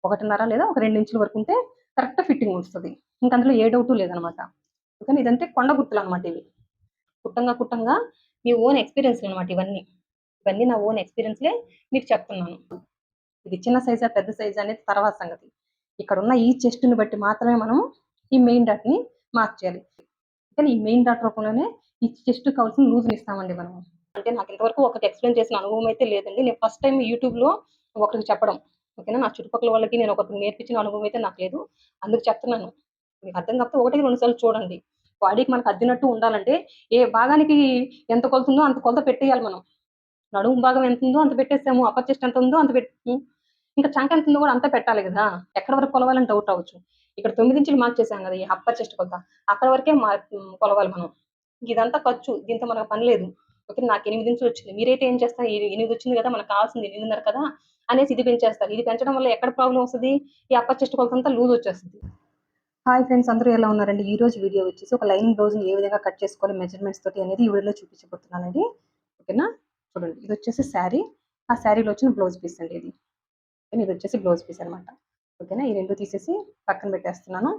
1.5 లేదా ఒక 2 ఇంచుల వరకు ఉంటే కరెక్ట్ ఫిట్టింగ్ వస్తది. ఇంక అందులో ఏ డౌటు లేదనమాట. ఓకేనా. ఇదంటే కొండ గుర్తులనమాట ఇవి. కుట్టంగా మీ ఓన్ ఎక్స్‌పీరియన్స్‌లనమాట ఇవన్నీ. ఇవన్నీ నా ఓన్ ఎక్స్‌పీరియన్స్‌లే మీకు చెప్తున్నాను. ఇది చిన్న సైజా, పెద్ద సైజా అనేది తర్వాత సంగతి. ఇక్కడున్న ఈ చెస్ట్‌ని బట్టి మాత్రమే మనం ఈ మెయిన్ డాట్‌ని మార్క్ చేయాలి. కానీ ఈ మెయిన్ డాట్ రూపంలోనే ఈ చెస్ట్‌కి కావాల్సిన లూజ్‌ని ఇస్తామండి మనం. అంటే నాకు ఇంతవరకు ఒకటి ఎక్స్‌ప్లెయిన్ చేసిన అనుభవం అయితే లేదండి. నేను ఫస్ట్ టైమ్ యూట్యూబ్‌లో ఒకరికి చెప్పడం. ఓకేనా. నా చుట్టుపక్కల వాళ్ళకి నేను ఒకరికి నేర్పించిన అనుభవం అయితే నాకు లేదు. అందుకు చెప్తున్నాను. మీకు అర్థం కాకపోతే 1, 2 సార్లు చూడండి. బాడీకి మనకు అద్దినట్టు ఉండాలంటే ఏ భాగానికి ఎంత కొలతుందో అంత కొలత పెట్టేయాలి మనం. నడుము భాగం ఎంతుందో అంత పెట్టేసాము. అప్పర్ చెస్ట్ ఎంత ఉందో అంత ఇంకా చంక ఎంత ఉందో కూడా అంతే పెట్టాలి కదా. ఎక్కడి వరకు కొలవాలని డౌట్ అవ్వచ్చు. ఇక్కడ 9 ఇంచులు మార్క్ చేసాం కదా ఈ అప్పర్ చెస్ట్ కొలత. అక్కడ వరకే కొలవాలి మనం. ఇదంతా ఖర్చు. దీంతో మనకు పని లేదు. ఓకే. నాకు 8 ఇంచులు వచ్చింది. మీరైతే ఏం చేస్తారు? 8 వచ్చింది కదా, మనకు కావాల్సింది 8.5 కదా అనేసి ఇది పెంచేస్తారు. ఇది పెంచడం వల్ల ఎక్కడ ప్రాబ్లమ్ వస్తది? ఈ అప్పర్ చెస్ట్ కొలత అంతా లూజ్ వచ్చేస్తది. హాయ్ ఫ్రెండ్స్, అందరూ ఎలా ఉన్నారండి? ఈ రోజు వీడియో వచ్చేసి ఒక లైనింగ్ బ్లౌజ్‌ని ఏ విధంగా కట్ చేసుకోవాలి మెజర్‌మెంట్స్ తోటి అనేది ఈ వీడియోలో చూపించబోతున్నానండి. ఓకేనా. చూడండి, ఇది వచ్చేసి శారీ. ఆ శారీలో వచ్చిన బ్లౌజ్ పీస్ అండి ఇది. ఓకేనా. ఇది వచ్చేసి బ్లౌజ్ పీస్ అనమాట. ఓకేనా. ఈ 2 తీసేసి పక్కన పెట్టేస్తున్నాను.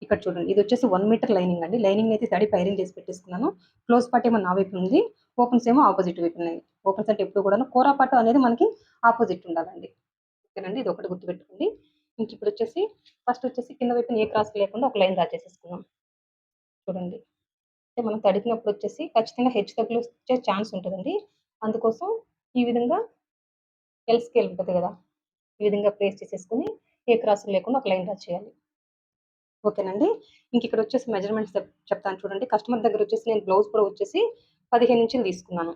ఇక్కడ చూడండి, ఇది వచ్చేసి 1 మీటర్ లైనింగ్ అండి. లైనింగ్ అయితే తడిపి ఐరన్ చేసి పెట్టేసుకున్నాను. క్లోజ్ పార్ట్ ఏమో నా వైపు ఉంది. ఓపెన్స్ ఏమో ఆపోజిట్ వైపు ఉన్నాయి. ఓపెన్స్ అంటే ఎప్పుడు కూడాను కోరా పార్ట్ అనేది మనకి ఆపోజిట్ ఉండాలండి. ఓకేనండి. ఇది ఒకటి గుర్తుపెట్టుకోండి. ఇంక ఇప్పుడు వచ్చేసి ఫస్ట్ వచ్చేసి కింద వైపున ఏ క్రాస్ లేకుండా ఒక లైన్ డ్రా చేసేసుకున్నాం. చూడండి, అంటే మనం తడిపినప్పుడు వచ్చేసి ఖచ్చితంగా హెచ్చుతగ్గులు వచ్చే ఛాన్స్ ఉంటదండి. అందుకోసం ఈ విధంగా ఎల్ స్కేల్ ఉంటది కదా, ఈ విధంగా ప్లేస్ చేసేసుకొని ఏ క్రాసులు లేకుండా ఒక లైన్ డ్రా చేయాలి. ఓకేనండి. ఇంక ఇక్కడ వచ్చేసి మెజర్‌మెంట్స్ చెప్తాను చూడండి. కస్టమర్ దగ్గర వచ్చేసి నేను బ్లౌజ్ కూడా వచ్చేసి 15 ఇంచులు తీసుకున్నాను.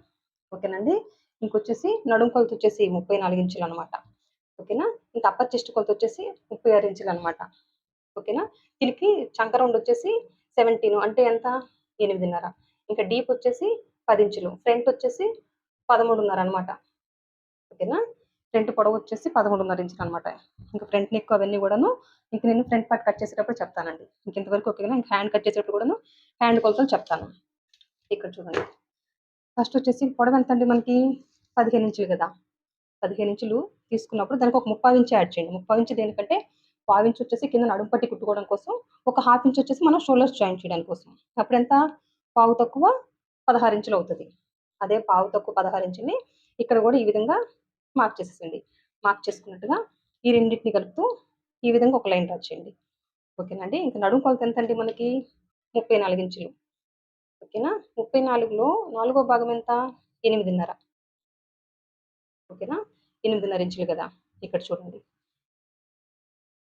ఓకేనండి. ఇంకొచ్చేసి నడుము కొలత వచ్చేసి 34 ఇంచులనమాట. ఓకేనా. ఇంకా అప్పర్ చెస్ట్ కొలత వచ్చేసి 36 ఇంచులనమాట. ఓకేనా. దీనికి చంక రౌండ్ వచ్చేసి 17 అంటే ఎంత? 8.5. ఇంకా డీప్ వచ్చేసి 10 ఇంచులు. ఫ్రంట్ వచ్చేసి 13.5 అనమాట. ఓకేనా. ఫ్రంట్ పొడవు వచ్చేసి 13.5 ఇంచులనమాట. ఇంకా ఫ్రంట్ నెక్ అవన్నీ కూడాను ఇంక నేను ఫ్రంట్ పార్ట్ కట్ చేసేటప్పుడు చెప్తానండి. ఇంక ఇంతవరకు ఓకేనా. ఇంక హ్యాండ్ కట్ చేసేటప్పుడు కూడాను హ్యాండ్ కొలతలు చెప్తాను. ఇక్కడ చూడండి. ఫస్ట్ వచ్చేసి పొడవు ఎంతండి మనకి? 15 ఇంచులు కదా. 15 ఇంచులు తీసుకున్నప్పుడు దానికి ఒక 3/4 ఇంచ్ యాడ్ చేయండి. 3/4 ఇంచ్ దేనికంటే, పావు ఇంచ్ వచ్చేసి కింద నడుము పట్టి కుట్టుకోవడం కోసం, ఒక హాఫ్ ఇంచ్ వచ్చేసి మనం షోల్డర్స్ జాయిన్ చేయడానికి కోసం. అప్పుడెంత? పావు తక్కువ 16 ఇంచులు అవుతది. అదే పావు తక్కువ 16 ఇంచుని ఇక్కడ కూడా ఈ విధంగా మార్క్ చేసేసేయండి. మార్క్ చేసుకున్నట్టుగా ఈ రెండిటిని కలుపుతూ ఈ విధంగా ఒక లైన్ డ్రా చేయండి. ఓకేనండి. ఇంక నడుము కొలత ఎంతండి మనకి? 34 ఇంచులు. ఓకేనా. 34లో నాలుగో భాగం ఎంత? 8.5. ఓకేనా. 8.5 ఇంచులు కదా. ఇక్కడ చూడండి.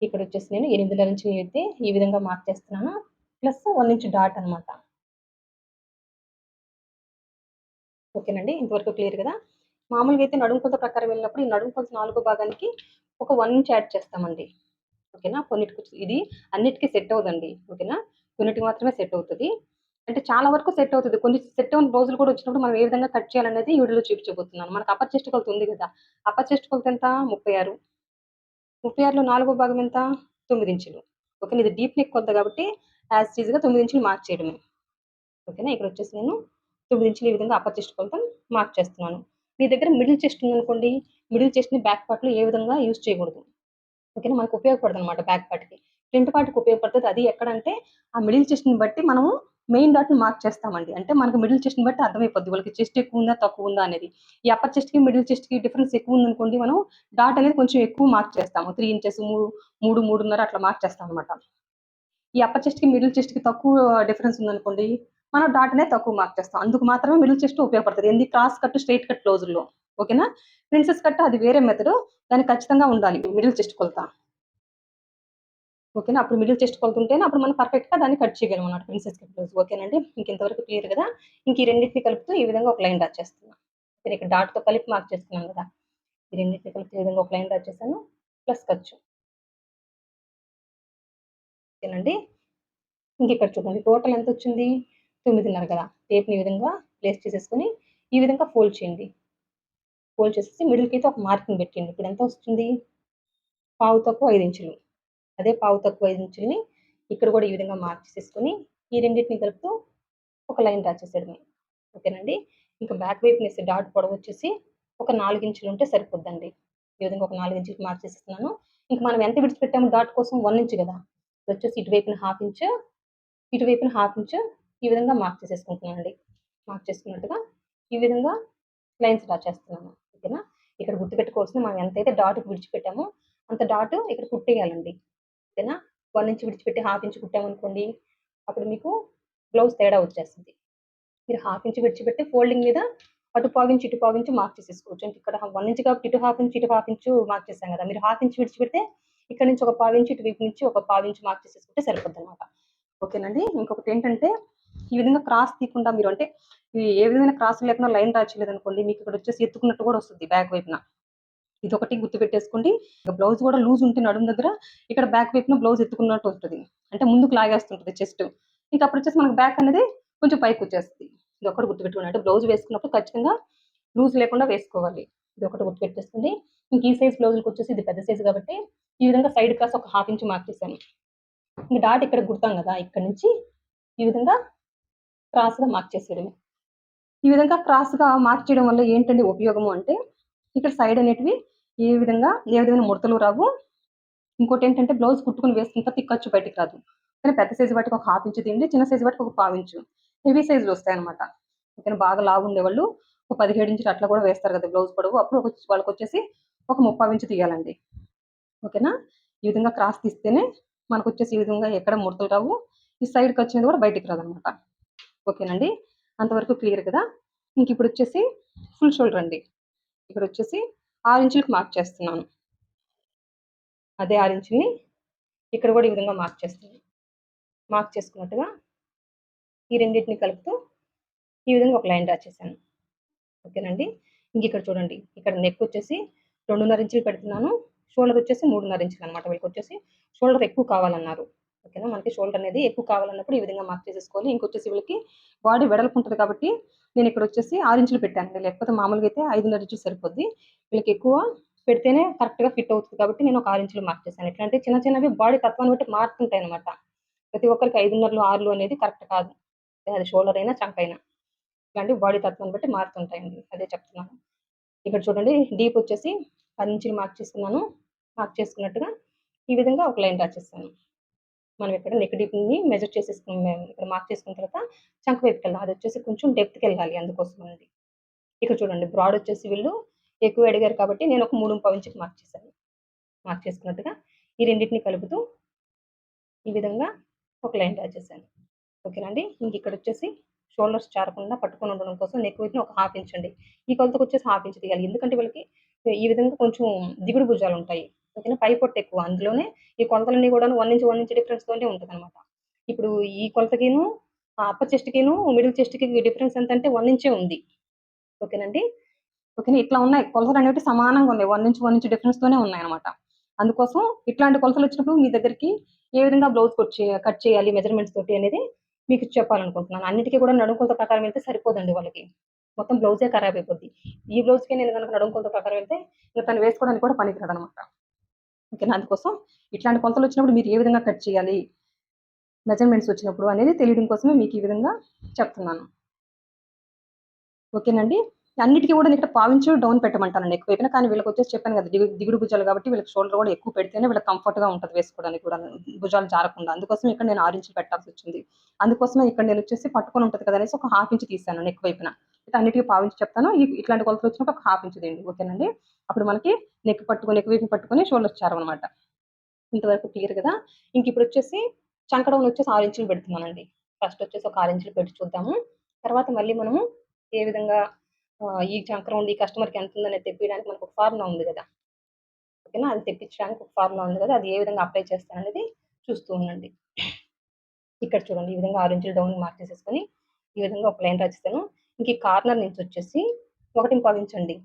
ఇక్కడొచ్చేసి నేను 8.5 ఇంచులు అయితే ఈ విధంగా మార్క్ చేస్తున్నాను. ప్లస్ 1 ఇంచ్ డాట్ అనమాట. ఓకేనండి. ఇంతవరకు క్లియర్ కదా. మామూలుగా అయితే నడుము కొలత ప్రకారం వెళ్ళినప్పుడు ఈ నడుము కొలత నాలుగో భాగానికి ఒక 1 ఇంచ్ యాడ్ చేస్తామండి. ఓకేనా. కొన్నిటికి ఇది అన్నిటికి సెట్ అవ్వదండి. ఓకేనా. కొన్నిటికి మాత్రమే సెట్ అవుతది. అంటే చాలా వరకు సెట్ అవుతది. కొన్ని సెట్ అవ్వని బ్లౌజులు కూడా వచ్చినప్పుడు మనం ఏ విధంగా కట్ చేయాలనేది ఈ వీడియోలో చూపించబోతున్నాను. మనకు అప్పర్ చెస్ట్ కొలత ఉంది కదా. అప్పర్ చెస్ట్ కొలత ఎంత? 36. 36లో నాలుగో భాగం ఎంత? 9 ఇంచులు. ఓకేనా. ఇది డీప్ నెక్ కొలత కాబట్టి యాజ్ ఇట్ ఈస్‌గా 9 ఇంచులు మార్క్ చేయడమే. ఓకేనా. ఇక్కడొచ్చేసి నేను 9 ఇంచులు ఈ విధంగా అప్పర్ చెస్ట్ కొలత మార్క్ చేస్తున్నాను. మీ దగ్గర మిడిల్ చెస్ట్ ఉందనుకోండి, మిడిల్ చెస్ట్‌ని బ్యాక్ పార్ట్‌లో ఏ విధంగా యూజ్ చేయకూడదు. ఓకేనా. మనకు ఉపయోగపడదనమాట బ్యాక్ పార్ట్‌కి. ఫ్రంట్ పార్ట్‌కి ఉపయోగపడతది. అది ఎక్కడంటే ఆ మిడిల్ చెస్ట్‌ని బట్టి మనము మెయిన్ డాట్‌ని మార్క్ చేస్తామండి. అంటే మనకు మిడిల్ చెస్ట్‌ని బట్టి అర్థమైపోద్ది. వాళ్ళకి చెస్ట్ ఎక్కువుందా? తక్కువుందా? అనేది. ఈ అప్పర్ చెస్ట్‌కి, మిడిల్ చెస్ట్‌కి డిఫరెన్స్ ఎక్కువుందనుకోండి, మనం డాట్ అనేది కొంచెం ఎక్కువ మార్క్ చేస్తాము. 3 ఇంచెస్ 3.5 అట్లా మార్క్ చేస్తామనమాట. ఈ అప్పర్ చెస్ట్‌కి, మిడిల్ చెస్ట్‌కి తక్కువ డిఫరెన్స్ ఉందనుకోండి, మనం డాట్ అనేది తక్కువ మార్క్ చేస్తాం. అందుకు మాత్రమే మిడిల్ చెస్ట్ ఉపయోగపడతది. ఏంది? క్రాస్ కట్, స్ట్రెయిట్ కట్ బ్లౌజుల్లో. ఓకేనా. ప్రిన్సెస్ కట్ అది వేరే మెథడు. దానికి ఖచ్చితంగా ఉండాలి మిడిల్ చెస్ట్ కొలత. ఓకేనా. అప్పుడు మిడిల్ చెస్ట్ కొలత ఉంటేనే అప్పుడు మనం పర్ఫెక్ట్‌గా దాన్ని కట్ చేయగలమన్నమాట ప్రిన్సెస్ కట్ బ్లౌజ్. ఓకేనండి. ఇంకింతవరకు క్లియర్ కదా. ఇంక ఈ రెండిటిని కలుపుతూ ఈ విధంగా ఒక లైన్ డ్రా చేస్తున్నా. నేను ఇక్కడ డాట్‌తో కలిపి మార్క్ చేసుకున్నాను కదా. ఈ రెండిటిని కలిపి ఈ విధంగా ఒక లైన్ డ్రా చేశాను. ప్లస్ ఖర్చు. ఓకేనండి. ఇంకిక్కడ చూడండి, టోటల్ ఎంతొచ్చింది? 9.5 కదా. టేప్‌ని ఈ విధంగా ప్లేస్ చేసేసుకొని ఈ విధంగా ఫోల్డ్ చేయండి. ఫోల్డ్ చేసేసి మిడిల్‌కైతే ఒక మార్కింగ్ పెట్టండి. ఇప్పుడెంత వస్తుంది? పావు తక్కువ 5 ఇంచులు. అదే పావు తక్కువ 5 ఇంచులని ఇక్కడ కూడా ఈ విధంగా మార్క్ చేసేసుకొని ఈ రెండిటిని కలుపుతూ ఒక లైన్ డ్రా చేసేయడమే. ఓకేనండి. ఇంకా బ్యాక్ వైపునేసి డాట్ పొడవొచ్చేసి ఒక 4 ఇంచులుంటే సరిపోద్దండి. ఈ విధంగా ఒక 4 ఇంచులకి మార్క్ చేసేస్తున్నాను. ఇంక మనం ఎంత విడిచిపెట్టాము డాట్ కోసం 1 ఇంచ్ కదా! ఇదొచ్చేసి ఇటువైపున హాఫ్ ఇంచు, ఇటువైపున హాఫ్ ఇంచు ఈ విధంగా మార్క్ చేసేసుకుంటున్నానండి. మార్క్ చేసుకున్నట్టుగా ఈ విధంగా లైన్స్ డ్రా చేస్తున్నాను. ఓకేనా? ఇక్కడ గుర్తుపెట్టుకోవాల్సింది మనం ఎంతైతే డాట్‌కి విడిచిపెట్టామో అంత డాట్ ఇక్కడ కుట్టేయాలండి. ఓకేనా? 1 ఇంచ్ విడిచిపెట్టి హాఫ్ ఇంచ్ కుట్టామనుకోండి, అప్పుడు మీకు బ్లౌజ్ తేడా వచ్చేస్తది. మీరు హాఫ్ ఇంచ్ విడిచిపెట్టి ఫోల్డింగ్ మీద అటు పావించి, ఇటు పావించి మార్క్ చేసేసుకోవచ్చు. అంటే ఇక్కడ 1 ఇంచ్ కాబట్టి ఇటు హాఫ్ ఇంచ్, ఇటు హాఫ్ ఇంచు మార్క్ చేసాం కదా! మీరు హాఫ్ ఇంచ్ విడిచిపెడితే ఇక్కడ నుంచి ఒక పావించి, ఇటువైపు నుంచి ఒక పావించి మార్క్ చేసేసుకుంటే సరిపోద్దనమాట. ఓకేనండి. ఇంకొకటేంటంటే ఈ విధంగా క్రాస్ తీయకుండా మీరు అంటే ఏ విధమైన క్రాస్ లేకుండా లైన్ డ్రా చేయలేదనుకోండి, మీకు ఇక్కడొచ్చేసి ఎత్తుకున్నట్టు కూడా వస్తది బ్యాక్ వైపున. ఇదొకటి గుర్తుపెట్టేసుకోండి. బ్లౌజ్ కూడా లూజ్ ఉంటే నడుము దగ్గర ఇక్కడ బ్యాక్ వైపున బ్లౌజ్ ఎత్తుకున్నట్టు ఉంటది. అంటే ముందుకు లాగేస్తుంటది చెస్ట్. ఇంక అప్పుడొచ్చేసి మనకు బ్యాక్ అనేది కొంచెం పైకొచ్చేస్తది. ఇదొక్కటి గుర్తుపెట్టుకోండి. అంటే బ్లౌజ్ వేసుకున్నప్పుడు ఖచ్చితంగా లూజ్ లేకుండా వేసుకోవాలి. ఇదొకటి గుర్తుపెట్టేసుకోండి. ఇంక ఈ సైజ్ బ్లౌజులకొచ్చేసి ఇది పెద్ద సైజ్ కాబట్టి ఈ విధంగా సైడ్ క్రాస్ ఒక హాఫ్ ఇంచ్ మార్క్ చేశాను. ఇంక డాట్ ఇక్కడ కుడతాం గదా! ఇక్కడి నుంచి ఈ విధంగా క్రాస్‌గా మార్క్ చేసేయడమే. ఈ విధంగా క్రాస్‌గా మార్క్ చేయడం వల్ల ఏంటండి ఉపయోగము అంటే, ఇక్కడ సైడ్ అనేటివి ఏ విధమైన ముడతలు రావు. ఇంకోటేంటంటే బ్లౌజ్ కుట్టుకొని వేసుకున్న తర్వాత ఈ ఖర్చు బయటికి రాదు. కానీ పెద్ద సైజ్ వాటికి ఒక హాఫ్ ఇంచు తీయండి. చిన్న సైజ్ వాటికి ఒక పావించు. హెవీ సైజ్‌లు వస్తాయన్నమాట. ఓకేనా? బాగా లావుండేవాళ్ళు ఒక 17 ఇంచులు అట్లా కూడా వేస్తారు కదా! బ్లౌజ్ పొడవు. అప్పుడు వాళ్ళకొచ్చేసి ఒక ముప్పావు ఇంచు తీయాలండి. ఓకేనా? ఈ విధంగా క్రాస్ తీస్తేనే మనకొచ్చేసి ఈ విధంగా ఎక్కడ ముడతలు రావు. ఈ సైడ్ ఖర్చనేది కూడా బయటికి రాదనమాట. ఓకేనండి. అంతవరకు క్లియర్ కదా! ఇంకిప్పుడొచ్చేసి ఫుల్ షోల్డర్ అండి. ఇక్కడొచ్చేసి 6 ఇంచులకి మార్క్ చేస్తున్నాను. అదే 6 ఇంచుల్ని ఇక్కడ కూడా ఈ విధంగా మార్క్ చేస్తున్నాను. మార్క్ చేసుకున్నట్టుగా ఈ రెండిటిని కలుపుతూ ఈ విధంగా ఒక లైన్ డ్రా చేశాను. ఓకేనండి. ఇంకిక్కడ చూడండి. ఇక్కడ నెక్ వచ్చేసి 2.5 ఇంచులు పెడుతున్నాను. షోల్డర్ వచ్చేసి 3.5 ఇంచులనమాట. వీళ్ళకొచ్చేసి షోల్డర్ ఎక్కువ కావాలన్నారు. ఓకేనా? మనకి షోల్డర్ అనేది ఎక్కువ కావాలన్నప్పుడు ఈ విధంగా మార్క్ చేసేసుకోవాలి. ఇంకొచ్చేసి వీళ్ళకి బాడీ వెడల్పు ఉంటది కాబట్టి నేనిక్కడొచ్చేసి 6 ఇంచులు పెట్టానండి. లేకపోతే మామూలుగా అయితే 5.5 ఇంచులు సరిపోద్ది. వీళ్ళకి ఎక్కువ పెడితేనే కరెక్ట్‌గా ఫిట్ అవుతది కాబట్టి నేను ఒక 6 ఇంచులు మార్క్ చేశాను. ఎట్లా అంటే చిన్న చిన్నవి బాడీ తత్వాన్ని బట్టి మారుతుంటాయనమాట. ప్రతి ఒక్కరికి 5.5లు, 6లు అనేది కరెక్ట్ కాదు. అది షోల్డర్ అయినా, చంక అయినా. ఇట్లాంటివి బాడీ తత్వాన్ని బట్టి మారుతుంటాయండి. అదే చెప్తున్నాను. ఇక్కడ చూడండి డీప్ వచ్చేసి 10 ఇంచులు మార్క్ చేసుకున్నాను. మార్క్ చేసుకున్నట్టుగా ఈ విధంగా ఒక లైన్ డ్రా చేశాను. మనం ఇక్కడ నెక్ డీప్‌ని మెజర్ చేసేసుకున్నాం. ఇక్కడ మార్క్ చేసుకున్న తర్వాత చంక వైపుకెళ్ళాలి. అదొచ్చేసి కొంచెం డెప్త్‌కెళ్ళాలి అందుకోసమనండి. ఇక్కడ చూడండి బ్రాడ్ వచ్చేసి వీళ్ళు ఎక్కువ అడిగారు కాబట్టి నేను ఒక 3.25 ఇంచుకి మార్క్ చేశాను. మార్క్ చేసుకున్నట్టుగా ఈ రెండిటిని కలుపుతూ ఈ విధంగా ఒక లైన్ డ్రా చేశాను. ఓకేనండి. ఇంకిక్కడొచ్చేసి షోల్డర్స్ జారకుండా పట్టుకొని ఉండడం కోసం నెక్ వైపున ఒక హాఫ్ ఇంచ్ అండి. ఈ కొలతకొచ్చేసి హాఫ్ ఇంచ్ తీయాలి. ఎందుకంటే వీళ్ళకి ఈ విధంగా కొంచెం దిగుడు భుజాలుంటాయి. ఓకేనా. పై పొట్టెక్కువ. అందులోనే ఈ కొలతలన్నీ గూడాను 1 ఇంచ్, 1 ఇంచ్ డిఫరెన్స్‌తోనే ఉంటదనమాట. ఇప్పుడు ఈ కొలతకిను అప్పర్ చెస్ట్‌కిను, మిడిల్ చెస్ట్‌కి డిఫరెన్స్ ఎంతంటే 1 ఇంచే ఉంది. ఓకేనండి. ఓకేనా. ఇట్లా ఉన్నాయి. కొలతలనేవి సమానంగా ఉన్నాయి. 1 ఇంచ్, 1 ఇంచ్ డిఫరెన్స్‌తోనే ఉన్నాయన్నమాట. అందుకోసం ఇట్లాంటి కొలతలొచ్చినప్పుడు మీ దగ్గరికి ఏ విధంగా బ్లౌజ్ కట్ చేయాలి మెజర్‌మెంట్స్ తోటి అనేది మీకు చెప్పాలనుకుంటున్నాను. అన్నిటికి కూడా నడుము కొలత ప్రకారం వెళ్తే సరిపోదండి వాళ్ళకి. మొత్తం బ్లౌజే ఖరాబ్ అయిపోద్ది. ఈ బ్లౌజ్‌కే నేను గనక నడుము కొలత ప్రకారం వెళ్తే ఇంక తను వేసుకోవడానికి కూడా పనికిరాదనమాట. ఓకేనా. అందుకోసం ఇట్లాంటి కొలతలొచ్చినప్పుడు మీరు ఏ విధంగా కట్ చేయాలి, మెజర్‌మెంట్స్ వచ్చినప్పుడు అనేది తెలియడం కోసమే మీకు ఈ విధంగా చెప్తున్నాను. ఓకేనండి. అన్నిటికి కూడా ఇక్కడ పావించు డౌన్ పెట్టమంటానండి ఎక్కువ వైపున. కానీ వీళ్ళకొచ్చేసి చెప్పాను కదా! దిగుడు భుజాలు కాబట్టి వీళ్ళకి షోల్డర్ కూడా ఎక్కువ పెడితేనే వీళ్ళకి కంఫర్ట్‌గా ఉంటది వేసుకోవడానికి కూడాను. భుజాలు జారకుండా. అందుకోసం ఇక్కడ నేను 6 ఇంచులు పెట్టాల్సొచ్చింది. అందుకోసమే ఇక్కడ నేనొచ్చేసి పట్టుకొని ఉంటది కదా! అనేసి ఒక హాఫ్ ఇంచ్ తీశాను నెక్ వైపున. అయితే అన్నిటికి పావించి చెప్తాను. ఇట్లాంటి కొలతలొచ్చినప్పుడు ఒక హాఫ్ ఇంచ్ తీయండి. ఓకేనండి. అప్పుడు మనకి నెక్ వైపున పట్టుకొని షోల్డర్స్ చారవనమాట. ఇంతవరకు క్లియర్ కదా! ఇంకిప్పుడొచ్చేసి చంక డౌన్ వచ్చేసి 6 ఇంచులు పెడుతున్నానండి. ఫస్ట్ వచ్చేసి ఒక 6 ఇంచులు పెట్టి చూద్దాము. తర్వాత మళ్ళీ మనము ఏ విధంగా ఈ చంక రౌండ్ ఈ కస్టమర్‌కి ఎంతుందనేది తెప్పియడానికి మనకొక ఫార్ములా ఉంది గదా! ఓకేనా. అది తెప్పించడానికి ఒక ఫార్ములా ఉంది గదా! అది ఏ విధంగా అప్లై చేస్తాననేది చూస్తూ ఉండండి. ఇక్కడ చూడండి ఈ విధంగా 6 ఇంచులు డౌన్ మార్క్ చేసేసుకొని, ఈ విధంగా ఒక లైన్ డ్రా చేశాను. ఇంక ఈ కార్నర్ నుంచొచ్చేసి 1.25 ఇంచ్ అండి.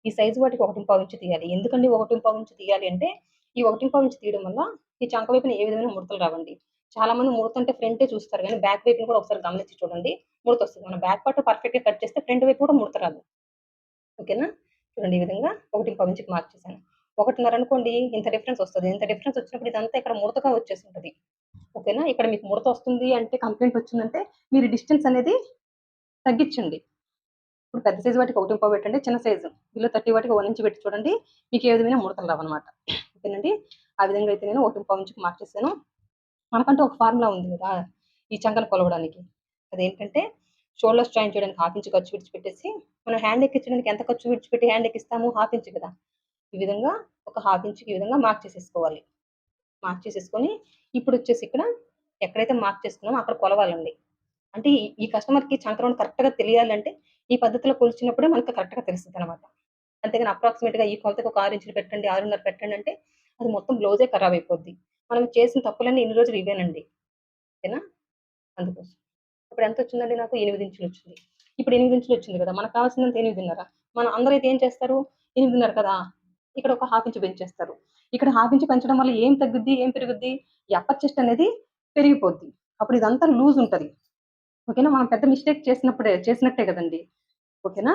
ఈ సైజ్ వాటికి 1.25 ఇంచ్ తీయాలి. ఎందుకండి 1.25 ఇంచ్ తీయాలి అంటే, ఈ 1.25 ఇంచ్ తీయడం వల్ల ఈ చంక వైపున ఏ విధమైన ముడతలు రావండి. చాలా మంది ముడతంటే ఫ్రంటే చూస్తారు గానీ, బ్యాక్ వైపున కూడా ఒకసారి గమనించి చూడండి. ముడతొస్తది. మనం బ్యాక్ పార్ట్ పర్ఫెక్ట్‌గా కట్ చేస్తే ఫ్రంట్ వైపు కూడా ముడత రాదు. ఓకేనా? చూడండి ఈ విధంగా 1.25 ఇంచుకి మార్క్ చేశాను. 1.5 అనుకోండి ఇంత డిఫరెన్స్ ఒస్తది. ఇంత డిఫరెన్స్ ఒచ్చినప్పుడు ఇదంతా ఇక్కడ ముడతగా వచ్చేసుంటది. ఓకేనా? ఇక్కడ మీకు ముడతొస్తుంది అంటే కంప్లెయింట్ వచ్చిందంటే మీరు డిస్టెన్స్ అనేది తగ్గిచ్చండి. ఇప్పుడు పెద్ద సైజు వాటికి 1 పెట్టండి, చిన్న సైజు బిలో 30 వాటికి 1 ఇంచ్ పెట్టి చూడండి, మీకు ఏ విధమైన ముడతలు రావన్నమాట. ఓకేనండి. ఆ విధంగా అయితే నేను 1 ఇంచుకి మార్క్ చేశాను. మనకంటూ ఒక ఫార్ములా ఉంది కదా ఈ చంకను కొలవడానికి. అదేంటంటే షోల్డర్స్ జాయిన్ చేయడానికి 1/2 ఇంచ్ ఖర్చు విడిచిపెట్టేసి, మనం హ్యాండ్ ఎక్కించడానికి ఎంత ఖర్చు విడిచిపెట్టి హ్యాండ్ ఎక్కిస్తాము? 1/2 ఇంచ్ కదా! ఈ విధంగా ఒక 1/2 ఇంచ్‌కి ఈ విధంగా మార్క్ చేసేసుకోవాలి. మార్క్ చేసేసుకొని ఇప్పుడొచ్చేసి ఇక్కడ ఎక్కడైతే మార్క్ చేసుకున్నామో అక్కడ కొలవాలండి. అంటే ఈ కస్టమర్‌కి చంక రౌండ్ కరెక్ట్‌గా తెలియాలంటే ఈ పద్ధతిలో కొలిచినప్పుడే మనకు కరెక్ట్‌గా తెలుస్తదనమాట. అంతేగాని అప్రాక్సిమేట్‌గా ఈ కొలతకి ఒక 6 ఇంచులు పెట్టండి, 6:30 పెట్టండి అంటే అది మొత్తం బ్లౌజే ఖరాబ్ అయిపోద్ది. మనం చేసిన తప్పులన్నీ ఇన్ని రోజులు ఇవేనండి. ఓకేనా? అందుకోసం. ఇప్పుడు ఎంతొచ్చిందండి నాకు 8 ఇంచులొచ్చింది. ఇప్పుడు 8 ఇంచులొచ్చింది కదా! మనకు కావాల్సిందంత 8:30. మనం అందరైతే ఏం చేస్తారు? 8:30 కదా! ఇక్కడ ఒక 1/2 ఇంచ్ పెంచేస్తారు. ఇక్కడ 1/2 ఇంచ్ పెంచడం వల్ల ఏం తగ్గుద్ది? ఏం పెరుగుద్ది? ఈ అప్పర్ చెస్ట్ అనేది పెరిగిపోద్ది. అప్పుడు ఇదంతా లూజ్ ఉంటది. ఓకేనా? మనం పెద్ద మిస్టేక్ చేసినట్టే కదండీ! ఓకేనా?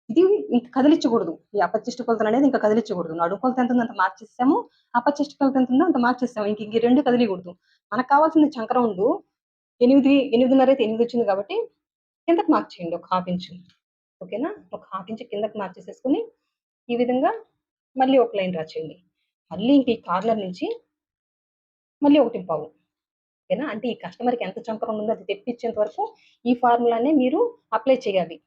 ఇది ఇంక కదిలిచ్చకూడదు. ఈ అప్పర్ చెస్ట్ కొలతలనేది ఇంక కదిలిచ్చకూడదు. నడుము కొలత ఎంతుందో అంత మార్చేసేసాము. అప్పర్ చెస్ట్ కొలత ఎంతుందో అంత మార్చేసాము. ఇంక ఈ 2 కదిలియకూడదు. మనకు కావాల్సింది చంక రౌండు 8:30 అయితే 8 వచ్చింది కాబట్టి కిందకి మార్చేయండి ఒక 1/2 ఇంచు. ఓకేనా? ఒక 1/2 ఇంచ్ కిందకి మార్చేసేసుకొని, ఈ విధంగా మళ్ళీ ఒక లైన్ డ్రా చేయండి. మళ్ళీ ఇంక ఈ కార్నర్ నుంచి మళ్ళీ 1.25. ఓకేనా? అంటే ఈ కస్టమర్‌కి ఎంత చంక రౌండ్ ఉందో అది తెప్పించేంత వరకు ఈ ఫార్ములానే మీరు అప్లై చేయాలి.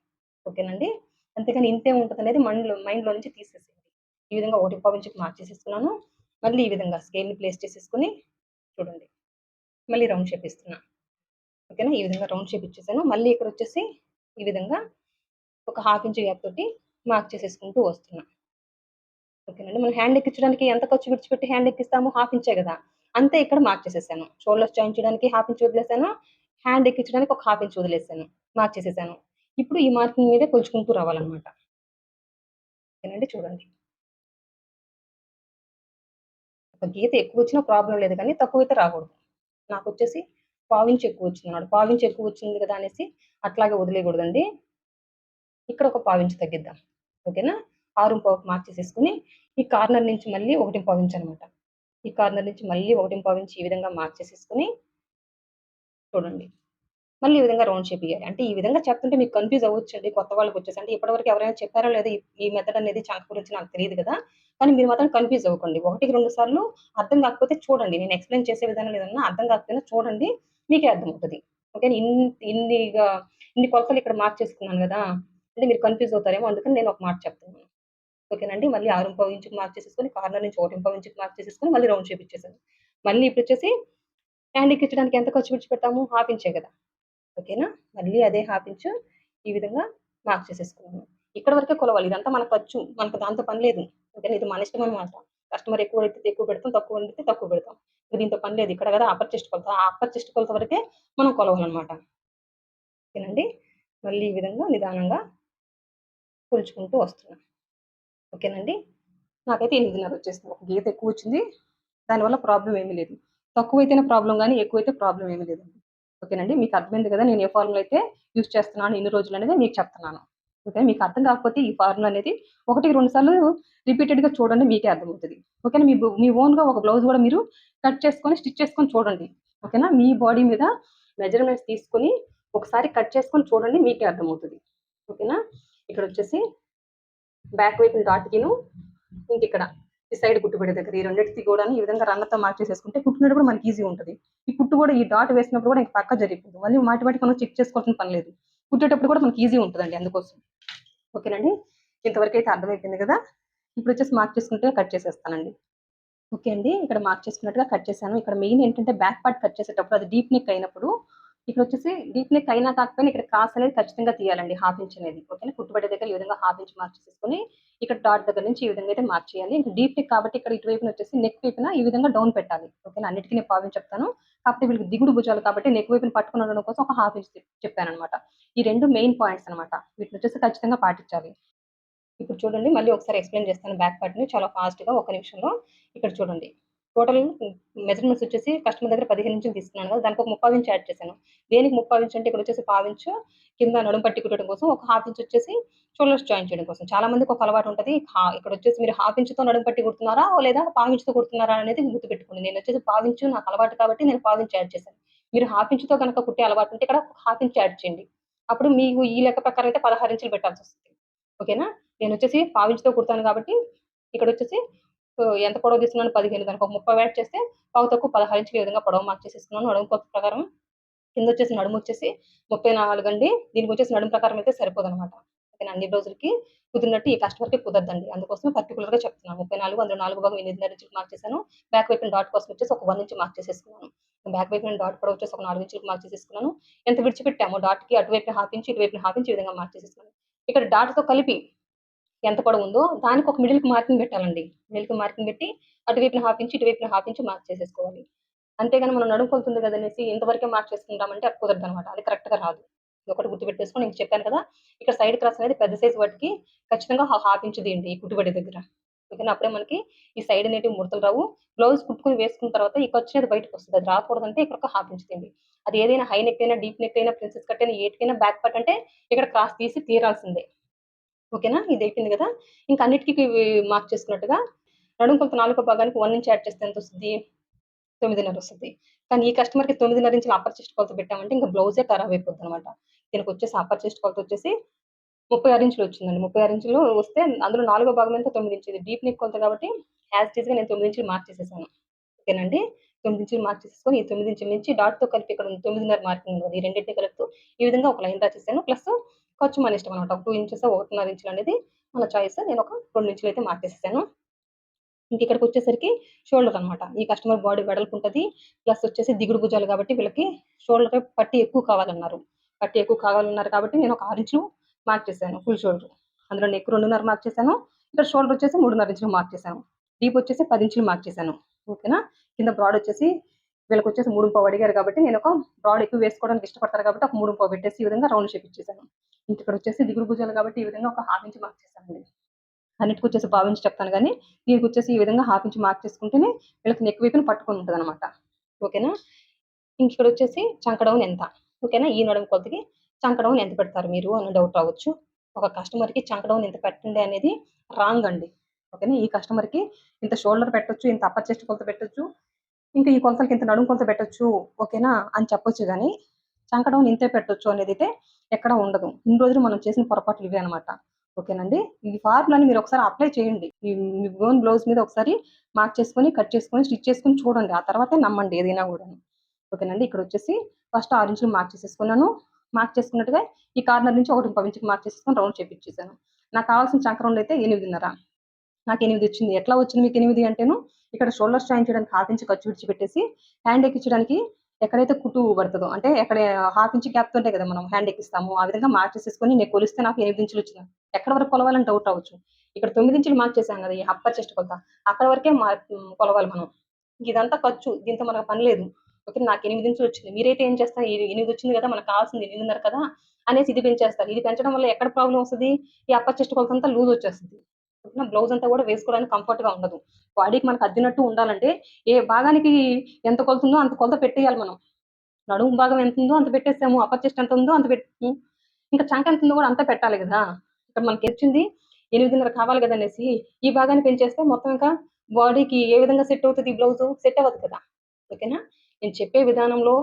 ఓకేనండి? అంతేగాని ఇంతే ఉంటదనేది మైండ్‌లో నుంచి తీసేసేయండి. ఈ విధంగా 1.25 ఇంచుకి మార్చేసేసుకున్నాను. మళ్ళీ ఈ విధంగా స్కేల్‌ని ప్లేస్ చేసేసుకొని చూడండి. మళ్ళీ రౌండ్ షేప్ ఇస్తున్నా. ఓకేనా? ఈ విధంగా రౌండ్ షేప్ ఇచ్చేసాను. మళ్ళీ ఇక్కడొచ్చేసి ఈ విధంగా ఒక 1/2 ఇంచ్ గ్యాప్ తోటి మార్క్ చేసేసుకుంటూ వస్తున్నా. ఓకేనండి. మనం హ్యాండ్ ఎక్కించడానికి ఎంత ఖర్చు విడిచిపెట్టి హ్యాండ్ ఎక్కిస్తాము? 1/2 ఇంచే గదా! అంతే ఇక్కడ మార్క్ చేసేసాను. షోల్డర్స్ జాయిన్ చేయడానికి 1/2 ఇంచ్ వదిలేసాను. హ్యాండ్ ఎక్కించడానికి ఒక 1/2 ఇంచ్ వదిలేసాను. మార్క్ చేసేసాను. ఇప్పుడు ఈ మార్కింగ్ మీదే కొలుచుకుంటూ రావాలన్నమాట. ఓకేనండి. చూడండి. ఒక గీత ఎక్కువొచ్చినా ప్రాబ్లమ్ లేదు కానీ తక్కువైతే రాకూడదు. నాకొచ్చేసి పావించి ఎక్కువొచ్చిందన్నమాట. పావించి ఎక్కువొచ్చింది కదా! అనేసి అట్లాగే వదిలేయకూడదండి. ఇక్కడ ఒక పావించి తగ్గిద్దాం. ఓకేనా? 6:15కి మార్క్ చేసేసుకొని, ఈ కార్నర్ నుంచి మళ్ళీ 1:15 ఇంచనమాట. ఈ కార్నర్ నుంచి మళ్ళీ 1:15 ఇంచ్ ఈ విధంగా మార్క్ చేసేసుకొని చూడండి. మళ్ళీ ఈ విధంగా రౌండ్ షేప్ ఇయ్యాలి. అంటే ఈ విధంగా చెప్తుంటే మీకు కన్‌ఫ్యూజ్ అవ్వొచ్చండి కొత్త వాళ్ళకొచ్చేసి. అంటే ఇప్పటివరకు ఎవరైనా చెప్పారో లేదో ఈ మెథడ్ అనేది చంక గురించి నాకు తెలీదు కదా! కానీ మీరు మాత్రం కన్‌ఫ్యూజ్ అవ్వకండి. 1కి 2 సార్లు అర్థం కాకపోతే చూడండి. నేను ఎక్స్‌ప్లెయిన్ చేసే విధానంలో ఏదన్నా అర్థం కాకపోయినా చూడండి. మీకే అర్థమవుతది. ఓకేనా? ఇన్నిగా ఇన్ని కొలతలు ఇక్కడ మార్క్ చేసుకున్నాను గదా! అంటే మీరు కన్‌ఫ్యూజ్ అవుతారేమో అందుకని నేను ఒక మాట చెప్తున్నాను. ఓకేనండి. మళ్ళీ 6:15 ఇంచుకి మార్క్ చేసేసుకొని, కార్నర్ నుంచి 1:15 ఇంచుకి మార్క్ చేసేసుకొని, మళ్ళీ రౌండ్ షేప్ ఇచ్చేసాను. మళ్ళీ ఇప్పుడొచ్చేసి హ్యాండ్ ఎక్కించడానికి ఎంత ఖర్చు విడిచిపెట్టాము? హాఫ్ ఇంచే గదా! ఓకేనా? మళ్ళీ అదే హాఫ్ ఇంచు ఈ విధంగా మార్క్ చేసేసుకున్నాను. ఇక్కడి వరకే కొలవాలి. ఇదంతా మన ఖర్చు. మనకు దాంతో పని లేదు. ఓకేనా? ఇది మన ఇష్టమనమాట. కస్టమర్ ఎక్కువ అడిగితే ఎక్కువ పెడతాం. తక్కువ అడిగితే తక్కువ పెడతాం. దీంతో పని లేదు. ఇక్కడ గదా అప్పర్ చెస్ట్ కొలత. ఆ అప్పర్ చెస్ట్ కొలత వరకే మనం కొలవాలనమాట. ఓకేనండి? మళ్ళీ ఈ విధంగా నిదానంగా కొలుచుకుంటూ వస్తున్నా. ఓకేనండి? నాకైతే 8:30 వచ్చేసింది. ఒక గీత ఎక్కువొచ్చింది. దానివల్ల ప్రాబ్లమ్ ఏమీ లేదు. తక్కువైతేనే ప్రాబ్లమ్ గానీ, ఎక్కువైతే ప్రాబ్లమ్ ఏమీ లేదండి. ఓకేనండి. మీకు అర్థమైంది కదా! నేను ఏ ఫార్ములా అయితే యూజ్ చేస్తున్నాను ఇన్ని రోజులనేది మీకు చెప్తున్నాను. ఓకే. మీకు అర్థం కాకపోతే ఈ ఫార్ములా అనేది 1, 2 సార్లు రిపీటెడ్‌గా చూడండి మీకే అర్థమవుతది. ఓకేనా. మీ ఓన్‌గా ఒక బ్లౌజ్ గూడా మీరు కట్ చేసుకొని, స్టిచ్ చేసుకొని చూడండి. ఓకేనా. మీ బాడీ మీద మెజర్‌మెంట్స్ తీసుకొని ఒకసారి కట్ చేసుకొని చూడండి మీకే అర్థమవుతది. ఓకేనా. ఇక్కడొచ్చేసి బ్యాక్ వైపున డాట్‌కిను ఇంకిక్కడ ఈ సైడ్ కుట్టుపొడి దగ్గర ఈ రెండిటికి గూడాను ఈ విధంగా రన్నర్‌తో మార్క్ చేసేసుకుంటే కుట్టునేటప్పుడు మనకి ఈజీగా ఉంటది. ఈ కుట్టు గూడా ఈ డాట్ వేసినప్పుడు గూడా ఇంక పక్కా జరిగిపోద్ది. మళ్ళీ మాటి మాటికి మనం చెక్ చేసుకోవాల్సిన పని లేదు. కుట్టేటప్పుడు కూడా మనకి ఈజీగా ఉంటదండి అందుకోసం. ఓకేనండి. ఇంతవరకైతే అర్థమైపోయింది గదా! ఇప్పుడొచ్చేసి మార్క్ చేసుకుంటే కట్ చేసేస్తానండి. ఓకే అండి. ఇక్కడ మార్క్ చేసుకున్నట్టుగా కట్ చేశాను. ఇక్కడ మెయిన్ ఏంటంటే బ్యాక్ పార్ట్ కట్ చేసేటప్పుడు అది డీప్ నెక్ అయినప్పుడు ఇక్కడొచ్చేసి డీప్ నెక్ అయినా కాకపోయినా ఇక్కడ క్రాస్ అనేది ఖచ్చితంగా తీయాలండి. హాఫ్ ఇంచ్ అనేది. ఓకేనా. కుట్టుపట్టే దగ్గర ఈ విధంగా హాఫ్ ఇంచ్ మార్క్ చేసేసుకొని ఇక్కడ డాట్ దగ్గర నుంచి ఈ విధంగా అయితే మార్క్ చేయాలి. ఇంక డీప్ నెక్ కాబట్టి ఇక్కడ ఇటువైపున వచ్చేసి నెక్ వైపున ఈ విధంగా డౌన్ పెట్టాలి. ఓకేనా. అన్నిటికి నేను పావించి చెప్తాను. కాకపోతే వీళ్ళకి దిగుడు భుజాలు కాబట్టి నెక్ వైపున పట్టుకొని ఉండడం కోసం ఒక హాఫ్ ఇంచ్ చెప్పాననమాట. ఈ 2 మెయిన్ పాయింట్స్ అనమాట. వీటినొచ్చేసి ఖచ్చితంగా పాటించాలి. ఇప్పుడు చూడండి మళ్ళీ ఒకసారి ఎక్స్‌ప్లెయిన్ చేస్తాను బ్యాక్ పార్ట్‌ని చాలా ఫాస్ట్‌గా ఒక్క నిమిషంలో. ఇక్కడ చూడండి. టోటల్ మెజర్‌మెంట్స్ వచ్చేసి కస్టమర్ దగ్గర 15 ఇంచులు తీసుకున్నాను కదా! దానికి ఒక ముప్పావు ఇంచ్ యాడ్ చేశాను. దేనికి ముప్పావు ఇంచ్ అంటే ఇక్కడొచ్చేసి పావించు కింద నడుము పట్టి కుట్టడం కోసం, ఒక హాఫ్ ఇంచ్ వచ్చేసి షోల్డర్స్ జాయిన్ చేయడం కోసం. చాలా మందికి ఒక అలవాటు ఉంటది. ఇక్కడొచ్చేసి మీరు హాఫ్ ఇంచ్‌తో నడుము పట్టి కుడుతున్నారా? లేదా పావించుతో కుడుతున్నారా అనేది గుర్తుపెట్టుకోండి. నేనొచ్చేసి పావించు నాకు అలవాటు కాబట్టి నేను పావించ్ యాడ్ చేశాను. మీరు హాఫ్ ఇంచ్‌తో గనక కుట్టే అలవాటు ఉంటే ఇక్కడ హాఫ్ ఇంచ్ యాడ్ చేయండి. అప్పుడు మీకు ఈ లెక్క ప్రకారం అయితే 16 ఇంచులు పెట్టాల్సి వస్తుంది. ఓకేనా. నేను వచ్చేసి పావించుతో కుడతాను కాబట్టి ఇక్కడ వచ్చేసి ఎంత పొడవు తీసుకున్నాను 15 దానికి ఒక 30 యాడ్ చేస్తే పావు తక్కువ 16 ఇంచులు ఈ విధంగా పొడవు మార్క్ చేసేసుకున్నాను. నడుము కొలత ప్రకారం కింద వచ్చేసి నడుము వచ్చేసి 34 అండి. దీనికి వచ్చేసి నడుము ప్రకారం అయితే సరిపోదనమాట. ఓకేనా. అన్ని బ్లౌజులకి కుదిరినట్టు ఈ కస్టమర్‌కి కుదరదండి. అందుకోసం పర్టిక్యులర్‌గా చెప్తున్నాను. 34 అందులో 4 భాగం 8.5 ఇంచులకు మార్క్ చేశాను. బ్యాక్ వైపున డాట్ కోసం వచ్చేసి ఒక 1 ఇంచ్ మార్క్ చేసేసుకున్నాను. బ్యాక్ వైపున డాట్ పొడవు వచ్చేసి ఒక 4 ఇంచులకు మార్క్ చేసేసుకున్నాను. ఎంత విడిచిపెట్టామో డాట్‌కి అటువైపున హాఫ్ ఇంచ్, ఇటువైపున హాఫ్ ఇంచ్ ఈ విధంగా మార్క్ చేసేసుకున్నాను. ఇక్కడ డాట్‌తో కలిపి ఎంత పొడవు ఉందో దానికి ఒక మిడిల్‌కి మార్కింగ్ పెట్టాలండి. మిడిల్‌కి మార్కింగ్ పెట్టి అటువైపున హాఫ్ ఇంచ్, ఇటువైపున హాఫ్ ఇంచ్ మార్క్ చేసేసుకోవాలి. అంతేగాని మనం నడుము కొలత ఉంది కదనేసి ఇంతవరకే మార్క్ చేసుకుంటామంటే అది కుదరదనమాట. అది కరెక్ట్‌గా రాదు. ఇదొకటి గుర్తుపెట్టేసుకొని నేను చెప్పాను కదా! ఇక్కడ సైడ్ క్రాస్ అనేది పెద్ద సైజ్ వాటికి ఖచ్చితంగా హాఫ్ ఇంచ్ తీయండి ఈ కుట్టుబడి దగ్గర. ఓకేనా. అప్పుడే మనకి ఈ సైడ్ అనేటివి ముడతలు రావు. బ్లౌజ్ కుట్టుకొని వేసుకున్న తర్వాత ఈ ఖర్చు అనేది బయటకొస్తది. అది రాకూడదంటే ఇక్కడ ఒక హాఫ్ ఇంచ్ తీయండి. అది ఏదైనా హై నెక్ అయినా, డీప్ నెక్ అయినా, ప్రిన్సెస్ కట్ అయినా ఏటికైనా బ్యాక్ పార్ట్ అంటే ఇక్కడ క్రాస్ తీసి తీరాల్సిందే. ఓకేనా. ఇది అయిపోయింది కదా! ఇంక అన్నిటికి మార్క్ చేసుకున్నట్టుగా నడుము కొలత నాలుగో భాగానికి 1 ఇంచ్ యాడ్ చేస్తే ఎంతొస్తది? 9:30 వస్తది. కానీ ఈ కస్టమర్‌కి 9:30 ఇంచుల అప్పర్ చెస్ట్ కొలత పెట్టామంటే ఇంక బ్లౌజే ఖరాబ్ అయిపోద్దనమాట. దీనికొచ్చేసి అప్పర్ చెస్ట్ కొలత వచ్చేసి 36 ఇంచులు వచ్చిందండి. 36 ఇంచులు వస్తే అందులో నాలుగో భాగం ఎంత 9 ఇంచులు. డీప్ నెక్ కొలత కాబట్టి యాజ్ ఇట్ ఈస్‌గా నేను 9 ఇంచులు మార్క్ చేసేసాను. ఓకేనండి. 9 ఇంచులు మార్క్ చేసేసుకొని ఈ 9 ఇంచుల నుంచి డాట్‌తో కలిపి ఇక్కడ 9:30 మార్కింగ్ ఉంది కదా! ఈ రెండిటిని కలుపుతూ ఈ విధంగా ఒక లైన్ డ్రా చేశాను. ప్లస్ ఖర్చు మన ఇష్టం అనమాట. ఒక 2 ఇంచెసో, 1.5 ఇంచులు అనేది మన చాయిస్. నేను ఒక 2 ఇంచులైతే మార్క్ చేసేసాను. ఇంకిక్కడికొచ్చేసరికి షోల్డర్ అనమాట. ఈ కస్టమర్ బాడీ వెడల్పుంటది. ప్లస్ వచ్చేసి దిగుడు భుజాలు కాబట్టి వీళ్ళకి షోల్డర్ పట్టి ఎక్కువ కావాలన్నారు. పట్టి ఎక్కువ కావాలన్నారు కాబట్టి నేను ఒక 6 ఇంచులు మార్క్ చేశాను ఫుల్ షోల్డర్. అందులో నెక్ 2.5 మార్క్ చేశాను. ఇక్కడ షోల్డర్ వచ్చేసి 3.5 ఇంచులు మార్క్ చేశాను. డీప్ వచ్చేసి 10 ఇంచులు మార్క్ చేశాను. ఓకేనా. కింద బ్రాడ్ వచ్చేసి వీళ్ళకొచ్చేసి 3.5 అడిగారు కాబట్టి నేను ఒక బ్రాడ్ ఎక్కువ వేసుకోవడానికి ఇష్టపడతారు కాబట్టి ఒక 3.5 పెట్టేసి ఈ విధంగా రౌండ్ షేప్ ఇచ్చేసాను. ఇంకిక్కడొచ్చేసి దిగుడు భుజాలు కాబట్టి ఈ విధంగా ఒక హాఫ్ ఇంచ్ మార్క్ చేశానండి. అన్నిటికొచ్చేసి పావించి చెప్తాను గానీ, దీనికొచ్చేసి ఈ విధంగా హాఫ్ ఇంచ్ మార్క్ చేసుకుంటేనే వీళ్ళకి నెక్ వైపున పట్టుకొని ఉంటదనమాట. ఓకేనా. ఇంకిక్కడొచ్చేసి చంక డౌన్ ఎంత? ఓకేనా. ఈ నడుము కొలతకి చంక డౌన్ ఎంత పెడతారు మీరు అని డౌట్ రావచ్చు. ఒక కస్టమర్‌కి చంక డౌన్ ఇంత పెట్టండి అనేది రాంగ్ అండి. ఓకేనా. ఈ కస్టమర్‌కి ఇంత షోల్డర్ పెట్టొచ్చు, ఇంత అప్పర్ చెస్ట్ కొలత పెట్టొచ్చు, ఇంకా ఈ కొలతలకి ఇంత నడుము కొలత పెట్టొచ్చు. ఓకేనా అని చెప్పొచ్చు గానీ, చంక డౌన్ ఇంతే పెట్టొచ్చు అనేదైతే ఎక్కడ ఉండదు. ఇన్ని రోజులు మనం చేసిన పొరపాట్లు ఇవే అనమాట. ఓకేనండి. ఈ ఫార్ములాని మీరొకసారి అప్లై చేయండి. మీ ఓన్ బ్లౌజ్ మీద ఒకసారి మార్క్ చేసుకొని, కట్ చేసుకొని, స్టిచ్ చేసుకొని చూడండి. ఆ తర్వాతే నమ్మండి ఏదైనా గూడాను. ఓకేనండి. ఇక్కడొచ్చేసి ఫస్ట్ 6 ఇంచులు మార్క్ చేసేసుకున్నాను. మార్క్ చేసుకున్నట్టుగా ఈ కార్నర్ నుంచి 1 ఇంచుకి మార్క్ చేసేసుకొని రౌండ్ షేప్ ఇచ్చేసాను. నాకు కావాల్సిన చంక రౌండ్ అయితే 8.5. నాకు 8 వచ్చింది. ఎట్లా వచ్చింది మీకు 8 అంటేను, ఇక్కడ షోల్డర్ జాయిన్ చేయడానికి హాఫ్ ఇంచ్ ఖర్చు విడిచిపెట్టేసి, హ్యాండ్ ఎక్కించడానికి ఎక్కడైతే కుట్టు పడతదో, అంటే ఎక్కడ హాఫ్ ఇంచ్ గ్యాప్‌తోటే కదా మనం హ్యాండ్ ఎక్కిస్తాము. ఆ విధంగా మార్క్ చేసేసుకొని నేను కొలిస్తే నాకు 8 ఇంచులు వచ్చింది. ఎక్కడి వరకు కొలవాలని డౌట్ రావచ్చు. ఇక్కడ 9 ఇంచులు మార్క్ చేశాను కదా! ఈ అప్పర్ చెస్ట్ కొలత. అక్కడ వరకే కొలవాలి మనం. ఇదంతా ఖర్చు. దీంతో మనకు పని లేదు. ఓకే. నాకు 8 ఇంచులు వచ్చింది. మీరైతే ఏం చేస్తారు? 8 వచ్చింది కదా! మనకు కావాల్సింది 8.5 కదా! అనేసి ఇది పెంచేస్తారు. ఇది పెంచడం వల్ల ఎక్కడ ప్రాబ్లమ్ వస్తది? ఈ అప్పర్ చెస్ట్ కొలత అంతా లూజ్ వచ్చేస్తది. ఓకేనా. బ్లౌజ్ అంతా కూడా వేసుకోవడానికి కంఫర్ట్‌గా ఉండదు. బాడీకి మనకు అద్దినట్టు ఉండాలంటే, ఏ భాగానికి ఎంత కొలతుందో అంత కొలత పెట్టేయాలి మనం. నడుము భాగం ఎంతుందో అంత పెట్టేసాము. అప్పర్ చెస్ట్ ఎంతుందో అంత ఇంకా చంక ఎంతుందో కూడా అంతే పెట్టాలి గదా! ఇక్కడ మనకొచ్చింది 8.5 కావాలి గదనేసి, ఈ భాగాన్ని పెంచేస్తే మొత్తం ఇంకా బాడీకి ఏ విధంగా సెట్ అవుతది బ్లౌజు? సెట్ అవ్వదు కదా! ఓకేనా. నేను చెప్పే విధానంలో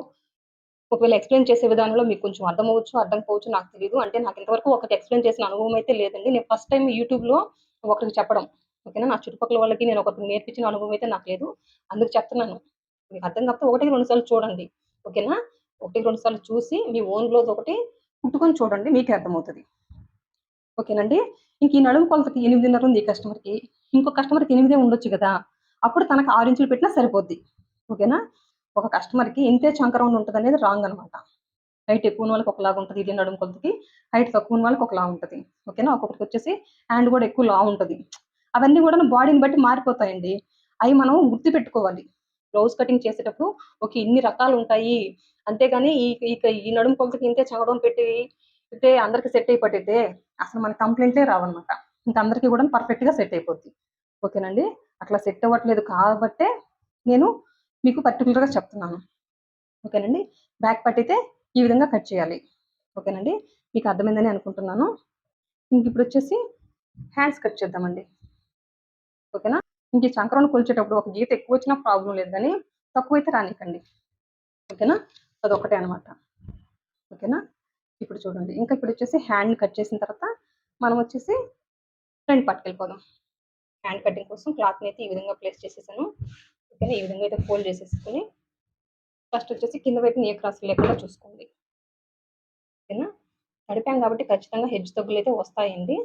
ఒకవేళ ఎక్స్‌ప్లెయిన్ చేసే విధానంలో మీకు కొంచెం అర్థమవ్వచ్చు, అర్థం కావచ్చు నాకు తెలీదు. అంటే నాకు ఇంతవరకు ఒకటి ఎక్స్‌ప్లెయిన్ చేసిన అనుభవం అయితే లేదండి. నేను ఫస్ట్ టైమ్ యూట్యూబ్‌లో ఒకరికి చెప్పడం. ఓకేనా. నా చుట్టుపక్కల వాళ్ళకి నేను ఒకరికి నేర్పించిన అనుభవం అయితే నాకు లేదు. అందుకు చెప్తున్నాను. మీకు అర్థం కాకపోతే 1, 2 సార్లు చూడండి. ఓకేనా. 1, 2 సార్లు చూసి మీ ఓన్ బ్లౌజ్ ఒకటి కుట్టుకొని చూడండి. మీకే అర్థమవుతది. ఓకేనండి. ఇంక ఈ నడుము కొలతకి 8.5 ఉంది ఈ కస్టమర్‌కి. ఇంకో కస్టమర్‌కి 8 ఉండొచ్చు గదా! అప్పుడు తనకు 6 ఇంచులు పెట్టినా సరిపోద్ది. ఓకేనా. ఒక కస్టమర్‌కి ఇంతే చంక రౌండ్ ఉంటదనేది రాంగ్ అనమాట. హైట్ ఎక్కువున్న వాళ్ళకి ఒకలాగా ఉంటది. ఇదే నడుము కొలతకి. హైట్ తక్కువున్న వాళ్ళకి ఒకలా ఉంటది. ఓకేనా. ఒక్కొక్కరికొచ్చేసి హ్యాండ్ గూడా ఎక్కువ లా ఉంటది. అవన్నీ గూడాను బాడీని బట్టి మారిపోతాయండి. అయి మనం గుర్తుపెట్టుకోవాలి. బ్లౌజ్ కటింగ్ చేసేటప్పుడు ఓకే. ఇన్ని రకాలుంటాయి. అంతేగాని ఈ నడుము కొలతకి ఇంతే చంకడౌన్ పెడితే అందరికి సెట్ అయిపోతయితే అసలు మనకి కంప్లెయింట్‌లే రావన్నమాట. ఇంక అందరికి గూడాను పర్ఫెక్ట్‌గా సెట్ అయిపోద్ది. ఓకేనండి. అట్లా సెట్ అవ్వట్లేదు కాబట్టే నేను మీకు పర్టిక్యులర్‌గా చెప్తున్నాను. ఓకేనండి. బ్యాక్ పార్ట్ అయితే ఈ విధంగా కట్ చేయాలి. ఓకేనండి. మీకు అర్థమైందని అనుకుంటున్నాను. ఇంకిప్పుడొచ్చేసి హ్యాండ్స్ కట్ చేద్దామండి. ఓకేనా. ఇంక ఈ చంకరౌండ్ కొలిచేటప్పుడు ఒక గీత ఎక్కువొచ్చినా ప్రాబ్లమ్ లేదు గానీ, తక్కువైతే రానీకండి. ఓకేనా. అదొక్కటే అనమాట. ఓకేనా. ఇప్పుడు చూడండి, ఇంకా ఇప్పుడు వచ్చేసి హ్యాండ్ కట్ చేసిన తర్వాత మనం వచ్చేసి ఫ్రంట్ పార్ట్కి వెళ్ళిపోదాం. హ్యాండ్ కటింగ్ కోసం క్లాత్ని అయితే ఈ విధంగా ప్లేస్ చేసేసాను. ఓకేనా, ఈ విధంగా అయితే ఫోల్డ్ చేసేసుకుని ఫస్ట్ వచ్చేసి కింద వైపు ఏ క్రాస్ లేకుండా చూసుకోండి. ఓకేనా, తడిపాం కాబట్టి ఖచ్చితంగా హెడ్జ్ తగ్గులు అయితే వస్తాయండి.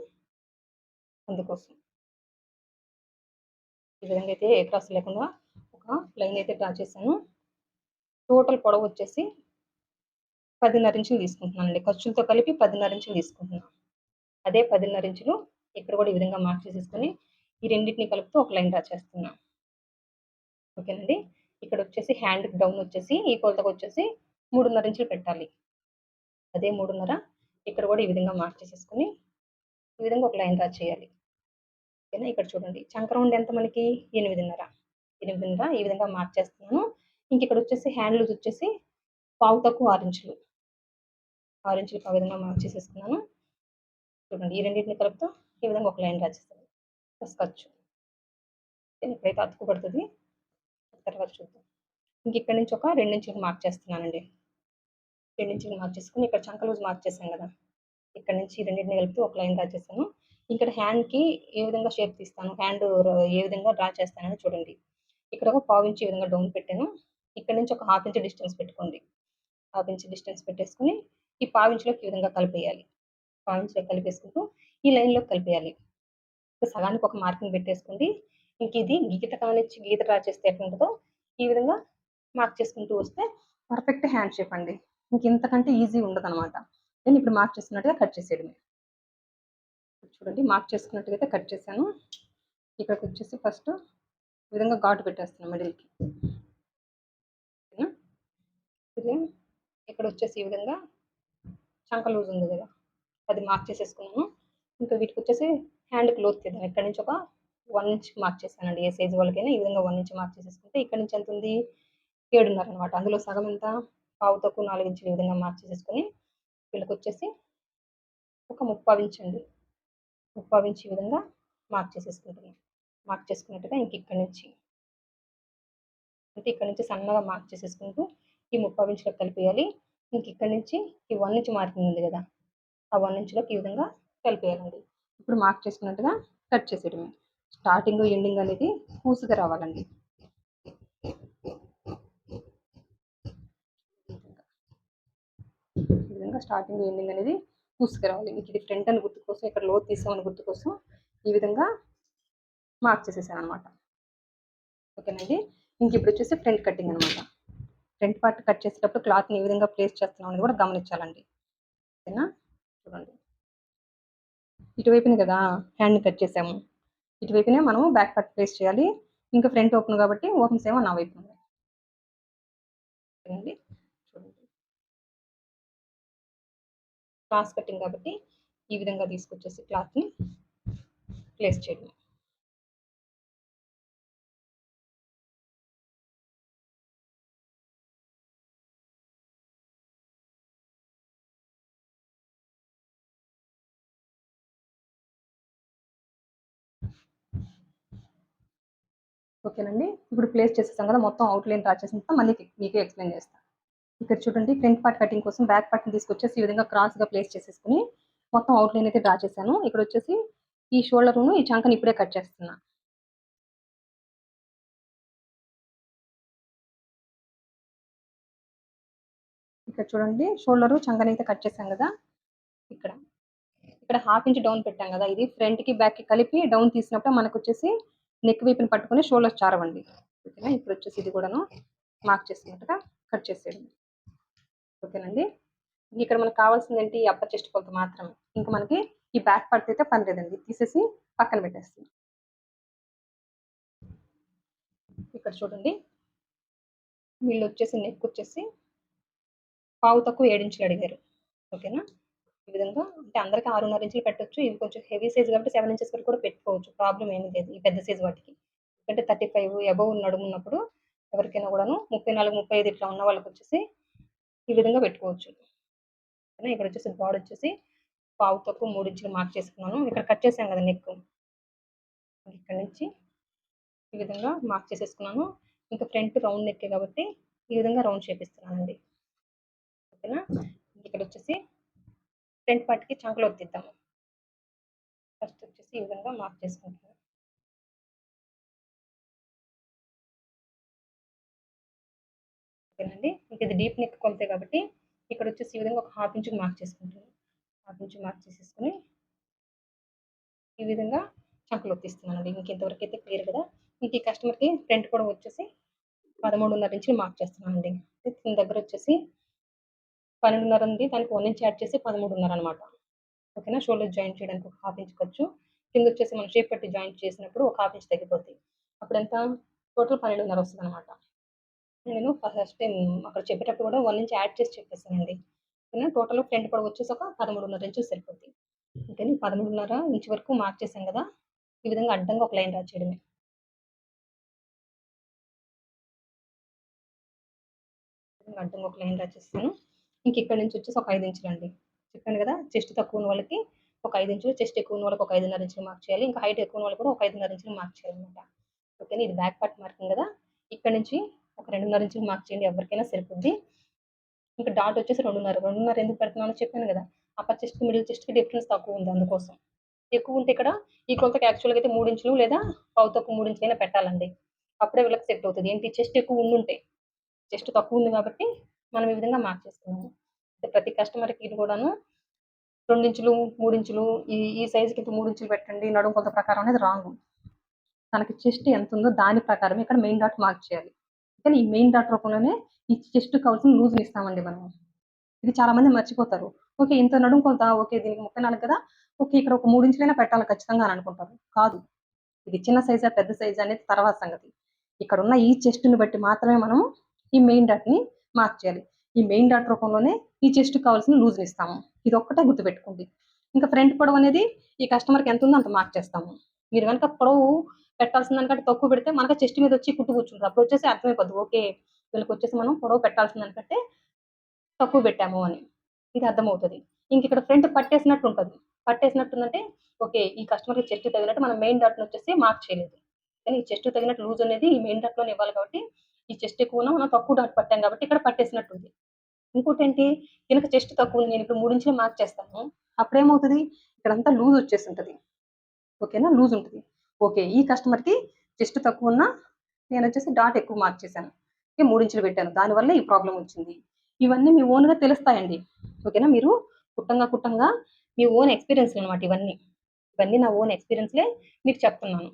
అందుకోసం ఈ విధంగా అయితే ఏ క్రాస్ లేకుండా ఒక లైన్ అయితే డ్రా చేశాను. టోటల్ పొడవు వచ్చేసి 10.5 ఇంచులు తీసుకుంటున్నానండి. ఖర్చులతో కలిపి 10.5 ఇంచులు తీసుకుంటున్నాను. అదే 10.5 ఇంచులు ఇక్కడ కూడా ఈ విధంగా మార్క్ చేసేసుకొని ఈ రెండింటిని కలుపుతూ ఒక లైన్ డ్రా చేస్తున్నాను. ఓకేనండి, ఇక్కడ వచ్చేసి హ్యాండ్ డౌన్ వచ్చేసి ఈ కొలతకు వచ్చేసి 3.5 ఇంచులు పెట్టాలి. అదే 3.5 ఇక్కడ కూడా ఈ విధంగా మార్క్ చేసేసుకొని ఈ విధంగా ఒక లైన్ డ్రా చేయాలి. ఓకేనా, ఇక్కడ చూడండి చంక రౌండ్ ఎంత మనకి 8.5 ఈ విధంగా మార్క్ చేస్తున్నాను. ఇంక ఇక్కడ వచ్చేసి హ్యాండ్ లూజ్ వచ్చేసి పావు తక్కువ 6 ఇంచులు ఆ విధంగా మార్క్ చేసేసుకున్నాను. చూడండి, ఈ రెండింటిని కలుపుతూ ఈ విధంగా ఒక లైన్ డ్రా చేస్తాను. ప్లస్ ఖర్చు ఇప్పుడైతే అతుకు పడుతుంది, తర్వాత చూద్దాం. ఇంక ఇక్కడ నుంచి ఒక 2 ఇంచులు మార్క్ చేస్తున్నానండి. 2 ఇంచులు మార్క్ చేసుకుని ఇక్కడ చంక లూజ్ మార్క్ చేశాను కదా, ఇక్కడ నుంచి రెండింటిని కలుపుతూ ఒక లైన్ డ్రా చేశాను. ఇక్కడ హ్యాండ్కి ఏ విధంగా షేప్ తీస్తాను, హ్యాండ్ ఏ విధంగా డ్రా చేస్తానని చూడండి. ఇక్కడ ఒక పావు ఇంచు ఈ విధంగా డౌన్ పెట్టాను. ఇక్కడ నుంచి ఒక హాఫ్ ఇంచ్ డిస్టెన్స్ పెట్టుకోండి. హాఫ్ ఇంచ్ డిస్టెన్స్ పెట్టేసుకుని ఈ పావు ఇంచులోకి ఈ విధంగా కలిపేయాలి. పావు ఇంచులో కలిపేసుకుంటూ ఈ లైన్లోకి కలిపేయాలి. సగానికి ఒక మార్కింగ్ పెట్టేసుకోండి. ఇంక ఇది గీత కానిచ్చి గీత డ్రా చేస్తే ఎట్లా ఉంటుందో ఈ విధంగా మార్క్ చేసుకుంటూ వస్తే పర్ఫెక్ట్ హ్యాండ్ షేప్ అండి. ఇంక ఇంతకంటే ఈజీ ఉండదు అనమాట. నేను ఇప్పుడు మార్క్ చేసుకున్నట్టుగా కట్ చేసేయడమే. చూడండి, మార్క్ చేసుకున్నట్టుగా అయితే కట్ చేశాను. ఇక్కడికి వచ్చేసి ఫస్ట్ ఈ విధంగా ఘాటు పెట్టేస్తున్నాను మిడిల్కి. ఇది ఇక్కడ వచ్చేసి ఈ విధంగా చంక లూజ్ ఉంది కదా, అది మార్క్ చేసేసుకున్నాను. ఇంకా వీటికి వచ్చేసి హ్యాండ్కి లోతు తీద్దాం. ఇక్కడ నుంచి ఒక 1 ఇంచ్ మార్క్ చేశానండి. ఏ సైజు వాళ్ళకైనా ఈ విధంగా 1 ఇంచ్ మార్క్ చేసేసుకుంటే ఇక్కడ నుంచి ఎంత ఉంది 7.5 అనమాట. అందులో సగం ఎంత, పావు తక్కువ 4 ఇంచులు ఈ విధంగా మార్క్ చేసేసుకొని వీళ్ళకి వచ్చేసి ఒక 3/4 ఇంచ్ అండి, 3/4 ఇంచ్ ఈ విధంగా మార్క్ చేసేసుకుంటున్నాను. మార్క్ చేసుకున్నట్టుగా ఇంక ఇక్కడ నుంచి అంటే ఇక్కడ నుంచి సన్నగా మార్క్ చేసేసుకుంటూ ఈ 3/4 ఇంచులకు కలిపేయాలి. ఇంక ఇక్కడ నుంచి ఈ 1 ఇంచ్ మార్కింగ్ ఉంది కదా, ఆ 1 ఇంచులోకి ఈ విధంగా కలిపేయాలండి. ఇప్పుడు మార్క్ చేసుకున్నట్టుగా కట్ చేసేయడమే. స్టార్టింగ్ ఎండింగ్ అనేది పూసుగా రావాలండి. ఈ విధంగా స్టార్టింగ్ ఎండింగ్ అనేది పూసుగా రావాలి. ఇంక ఇది ఫ్రంట్ అని గుర్తు కోసం, ఇక్కడ లోతు తీసామని గుర్తు కోసం ఈ విధంగా మార్క్ చేసేసాను అనమాట. ఓకేనండి, ఇంక ఇప్పుడు వచ్చేసి ఫ్రంట్ కటింగ్ అనమాట. ఫ్రంట్ పార్ట్ కట్ చేసేటప్పుడు క్లాత్ని ఏ విధంగా ప్లేస్ చేస్తున్నాం అనేది కూడా గమనించాలండి. ఓకేనా, చూడండి ఇటువైపునే కదా హ్యాండ్ని కట్ చేసాము, ఇటువైపునే మనము బ్యాక్ పార్ట్ ప్లేస్ చేయాలి. ఇంకా ఫ్రంట్ ఓపెన్ కాబట్టి ఓపెన్స్ ఏమో నా వైపు ఉన్నాయి. ఓకేనండి, చూడండి క్రాస్ కటింగ్ కాబట్టి ఈ విధంగా తీసుకొచ్చేసి క్లాత్ని ప్లేస్ చేయడం. ఓకేనండి, ఇప్పుడు ప్లేస్ చేసేసాం కదా, మొత్తం అవుట్లైన్ డ్రా చేసిన తర్వాత మళ్ళీ మీకు ఎక్స్ప్లెయిన్ చేస్తాను. ఇక్కడ చూడండి, ఫ్రంట్ పార్ట్ కటింగ్ కోసం బ్యాక్ పార్ట్ని తీసుకొచ్చేసి ఈ విధంగా క్రాస్గా ప్లేస్ చేసేసుకుని మొత్తం అవుట్లైన్ అయితే డ్రా చేశాను. ఇక్కడ వచ్చేసి ఈ షోల్డర్ను ఈ చంకని ఇప్పుడే కట్ చేస్తున్నా. ఇక్కడ చూడండి, షోల్డర్ చంకని అయితే కట్ చేశాం కదా, ఇక్కడ ఇక్కడ హాఫ్ ఇంచ్ డౌన్ పెట్టాం కదా, ఇది ఫ్రంట్ కి బ్యాక్ కి కలిపి డౌన్ తీసినప్పుడు మనకు వచ్చేసి నెక్ వైపుని పట్టుకొని షోల్డర్ చారవండి. ఓకేనా, ఇప్పుడు వచ్చేసి ఇది కూడాను మార్క్ చేసుకున్నట్టుగా కట్ చేసేయండి. ఓకేనండి, ఇక్కడ మనకు కావాల్సింది ఏంటి, అప్పర్ చెస్ట్ కొలత మాత్రమే. ఇంకా మనకి ఈ బ్యాక్ పార్ట్ అయితే పని లేదండి, తీసేసి పక్కన పెట్టేస్తుంది. ఇక్కడ చూడండి, వీళ్ళు వచ్చేసి నెక్ వచ్చేసి పావు తక్కువ 7 ఇంచులు అడిగారు. ఓకేనా, ఈ విధంగా అంటే అందరికి 6.5 ఇంచులు పెట్టొచ్చు. ఇవి కొంచెం హెవీ సైజ్ కాబట్టి 7 ఇంచెస్ వరకు కూడా పెట్టుకోవచ్చు, ప్రాబ్లం ఏమీ లేదు ఈ పెద్ద సైజ్ వాటికి. అంటే 35 అబవ్ నడుము ఉన్నప్పుడు ఎవరికైనా కూడాను 34, 35 ఇట్లా ఉన్న వాళ్ళకి వచ్చేసి ఈ విధంగా పెట్టుకోవచ్చు. ఇక్కడ వచ్చేసి బాడ్ వచ్చేసి పావు తక్కువ 3 ఇంచులు మార్క్ చేసుకున్నాను. ఇక్కడ కట్ చేసాం కదా నెక్, ఇక్కడ నుంచి ఈ విధంగా మార్క్ చేసేసుకున్నాను. ఇంకా ఫ్రంట్ రౌండ్ నెక్ కాబట్టి ఈ విధంగా రౌండ్ షేప్ ఇస్తున్నానండి. ఓకేనా, ఇక్కడ వచ్చేసి ఫ్రంట్ పార్ట్కి చంకలో తీద్దాము. ఫస్ట్ వచ్చేసి ఈ విధంగా మార్క్ చేసుకుంటున్నాను. ఓకేనండి. ఇది డీప్ నెక్ కొలతే కాబట్టి ఇక్కడ వచ్చేసి ఈ విధంగా ఒక హాఫ్ ఇంచ్ మార్క్ చేసుకుంటున్నాను. హాఫ్ ఇంచ్ మార్క్ చేసేసుకుని ఈ విధంగా చంకలో తీస్తున్నానండి. మీకు ఇంతవరకు అయితే క్లియర్ కదా. ఇంక ఈ కస్టమర్కి ఫ్రంట్ కూడా వచ్చేసి 13.5 ఇంచులు మార్క్ చేస్తున్నానండి. దీని దగ్గర వచ్చేసి 12.5 ఉంది. దానికి 1 ఇంచ్ యాడ్ చేసి 13.5 అనమాట. ఓకేనా. షోల్డర్ జాయింట్ చేయడానికి ఒక హాఫ్ ఇంచ్ ఖర్చు. కింద వచ్చేసి మనం షేప్ పట్టి జాయింట్ చేసినప్పుడు ఒక హాఫ్ ఇంచ్ తగ్గిపోద్ది. అప్పుడు ఎంత టోటల్ 12.5 వస్తుందనమాట. నేను ఫస్ట్ టైం అక్కడ చెప్పేటప్పుడు కూడా 1 ఇంచ్ యాడ్ చేసి చెప్పేసానండి. ఓకేనా. టోటల్ ఫ్రంట్ పొడవు వచ్చేసి ఒక 13.5 ఇంచులు సరిపోద్ది. ఓకేనా. 13.5 ఇంచ్ వరకు మార్క్ చేశాం కదా. ఈ విధంగా అడ్డంగా ఒక లైన్ డ్రా చేయడమే. అడ్డంగా ఒక లైన్ డ్రా చేస్తాను. ఇంక ఇక్కడ నుంచి వచ్చేసి ఒక 5 ఇంచులండి. చెప్పాను కదా, చెస్ట్ తక్కువ ఉన్న వాళ్ళకి ఒక 5 ఇంచులు, చెస్ట్ ఎక్కువ ఉన్న వాళ్ళకి ఒక 5.5 ఇంచులు మార్క్ చేయాలి. ఇంకా హైట్ ఎక్కువ ఉన్న వాళ్ళు కూడా ఒక 5.5 ఇంచులు మార్క్ చేయాలన్నమాట. ఓకేనా. ఇది బ్యాక్ పార్ట్ మార్కింగ్ కదా. ఇక్కడ నుంచి ఒక 2.5 ఇంచులు మార్క్ చేయండి, ఎవరికైనా సరిపోద్ది. ఇంకా డాట్ వచ్చేసి 2.5 ఎందుకు పెడుతున్నానో చెప్పాను కదా. అప్పర్ చెస్ట్‌కి, మిడిల్ చెస్ట్‌కి డిఫరెన్స్ తక్కువ ఉంది అందుకోసం. ఎక్కువ ఉంటే ఇక్కడ ఈ కొలతకి యాక్చువల్‌గా అయితే 3 ఇంచులు లేదా పావు తక్కువ 3 ఇంచులైనా పెట్టాలండి. అప్పుడే వీళ్ళకి సెట్ అవుతది. ఏంటి, చెస్ట్ ఎక్కువ ఉండుంటే. చెస్ట్ తక్కువ ఉంది కాబట్టి మనం ఈ విధంగా మార్క్ చేసుకున్నాము. ప్రతి కస్టమర్‌కి ఇది కూడాను 2 ఇంచులు, 3 ఇంచులు ఈ సైజ్‌కి ఇంత 3 ఇంచులు పెట్టండి నడుము కొలత ప్రకారం అనేది రాంగు. తనకి చెస్ట్ ఎంత ఉందో దాని ప్రకారం ఇక్కడ మెయిన్ డాట్ మార్క్ చేయాలి. కానీ ఈ మెయిన్ డాట్ రూపంలోనే ఈ చెస్ట్ కావాల్సిన లూజ్‌ని ఇస్తామండి మనం. ఇది చాలా మంది మర్చిపోతారు. ఓకే, ఇంత నడుము కొలత, ఓకే దీనికి 34 కదా, ఓకే ఇక్కడ ఒక 3 ఇంచులైనా పెట్టాలి ఖచ్చితంగా అని అనుకుంటారు. కాదు. ఇది చిన్న సైజా, పెద్ద సైజా అనేది తర్వాత సంగతి. ఇక్కడున్న ఈ చెస్ట్‌ని బట్టి మాత్రమే మనం ఈ మెయిన్ డాట్‌ని మార్క్ చేయాలి. ఈ మెయిన్ డాట్ రూపంలోనే ఈ చెస్ట్‌కి కావాల్సిన లూజ్‌ని ఇస్తాము. ఇదొక్కటే గుర్తుపెట్టుకోండి. ఇంకా ఫ్రంట్ పొడవు అనేది ఈ కస్టమర్‌కి ఎంత ఉందో అంత మార్క్ చేస్తాము. మీరు గనక పొడవు పెట్టాల్సిన దానికంటే తక్కువ పెడితే మనకు చెస్ట్ మీద వచ్చి కుట్టు కూర్చుంటది. అప్పుడొచ్చేసి అర్థమైపోద్ది. ఓకే, వీళ్ళకొచ్చేసి మనం పొడవు పెట్టాల్సిన దానికంటే తక్కువ పెట్టాము అని. ఇది అర్థమవుతది. ఇంకిక్కడ ఫ్రంట్ పట్టేసినట్టు ఉంటది. పట్టేసినట్టుందంటే ఓకే, ఈ కస్టమర్‌కి చెస్ట్ తగినట్టు మనం మెయిన్ డాట్‌నొచ్చేసి మార్క్ చేయలేదు. కానీ ఈ చెస్ట్ తగినట్టు లూజ్ అనేది ఈ మెయిన్ డాట్‌లోనే ఇవ్వాలి కాబట్టి ఈ చెస్ట్ ఎక్కువున్నా మనం తక్కువ డాట్ పట్టాం కాబట్టి ఇక్కడ పట్టేసినట్టుంది. ఇంకోటేంటి, ఈయనకి చెస్ట్ తక్కువుంది. నేనిప్పుడు 3 ఇంచులే మార్క్ చేస్తాను. అప్పుడేమవుతది, ఇక్కడంతా లూజ్ వచ్చేసుంటది. ఓకేనా. లూజ్ ఉంటది. ఓకే, ఈ కస్టమర్‌కి చెస్ట్ తక్కువున్నా నేనొచ్చేసి డాట్ ఎక్కువ మార్క్ చేశాను. 3 ఇంచులు పెట్టాను. దానివల్ల ఈ ప్రాబ్లమ్ వచ్చింది. ఇవన్నీ మీ ఓన్‌గా తెలుస్తాయండి. ఓకేనా. మీరు కుట్టంగా మీ ఓన్ ఎక్స్‌పీరియన్స్‌లనమాట ఇవన్నీ. ఇవన్నీ నా ఓన్ ఎక్స్‌పీరియన్స్‌లే మీకు చెప్తున్నాను.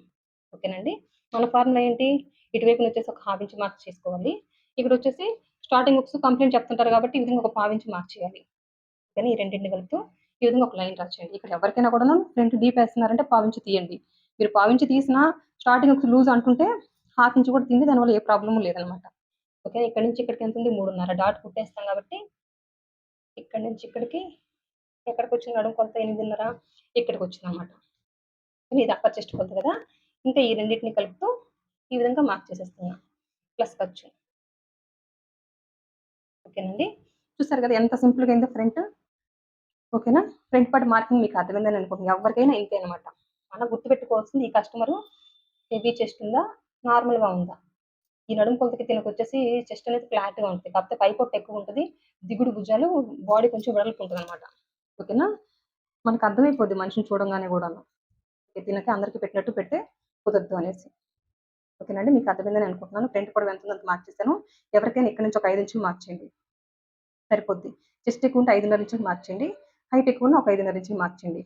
ఓకేనండి. మన ఫార్ములా ఏంటి, ఇటువైపునొచ్చేసి ఒక హాఫ్ ఇంచ్ మార్క్ చేసుకోవాలి. ఇక్కడొచ్చేసి స్టార్టింగ్ హుక్స్ కంప్లీట్ చెప్తుంటారు కాబట్టి ఈ విధంగా ఒక పావించి మార్క్ చేయాలి. ఓకేనా. ఈ రెండింటిని కలుపుతూ ఈ విధంగా ఒక లైన్ డ్రా చేయండి. ఇక్కడ ఎవరికైనా కూడాను ఫ్రంట్ డీప్ ఏస్తున్నారంటే పావించి తీయండి. మీరు పావించి తీసినా స్టార్టింగ్ హుక్స్ లూజ్ అంటుంటే హాఫ్ ఇంచ్ కూడా తీయండి. దానివల్ల ఏ ప్రాబ్లము లేదనమాట. ఓకే. ఇక్కడి నుంచి ఇక్కడికి ఎంతుంది, 3.5 డాట్ కుట్టేస్తాం కాబట్టి ఇక్కడి నుంచి ఇక్కడికి ఎక్కడికొచ్చింది నడుము కొలత 8.5 ఇక్కడికొచ్చిందనమాట. ఇది అప్పర్ చెస్ట్ కొలత కదా. ఇంకా ఈ రెండిటిని కలుపుతూ ఈ విధంగా మార్క్ చేసేస్తున్నా. ప్లస్ ఖర్చు. ఓకేనండి. చూసారు కదా ఎంత సింపుల్‌గా అయిందో ఫ్రంట్. ఓకేనా. ఫ్రంట్ పార్ట్ మార్కింగ్ మీకు అర్థమైందని అనుకుంటున్నా. ఎవరికైనా ఇంతే అనమాట. మనం గుర్తుపెట్టుకోవాల్సింది ఈ కస్టమరు హెవీ చెస్ట్ ఉందా, నార్మల్‌గా ఉందా. ఈ నడుము కొలతకి తినకొచ్చేసి చెస్ట్ అనేది ఫ్లాట్‌గా ఉంటది. కాకపోతే పై పొట్టు ఎక్కువుంటది. దిగుడు భుజాలు, బాడీ కొంచెం వెడల్పు ఉంటదనమాట. ఓకేనా. మనకు అర్థమైపోద్ది మనిషిని చూడంగానే గూడాను. తినకి అందరికి పెట్టినట్టు పెడితే కుదరదు అనేసి. ఓకేనండి. మీకు అర్థమైందని అనుకుంటున్నాను. ఫ్రంట్ పొడవు ఎంతుందో అంత మార్క్ చేశాను. ఎవరికైనా ఇక్కడి నుంచి ఒక 5 ఇంచులు మార్క్ చేయండి. సరిపోద్ది. చెస్ట్ ఎక్కువుంటే 5.5 ఇంచులు మార్క్ చేయండి. హైట్ ఎక్కువున్న ఒక 5.5 ఇంచులు మార్క్ చేయండి.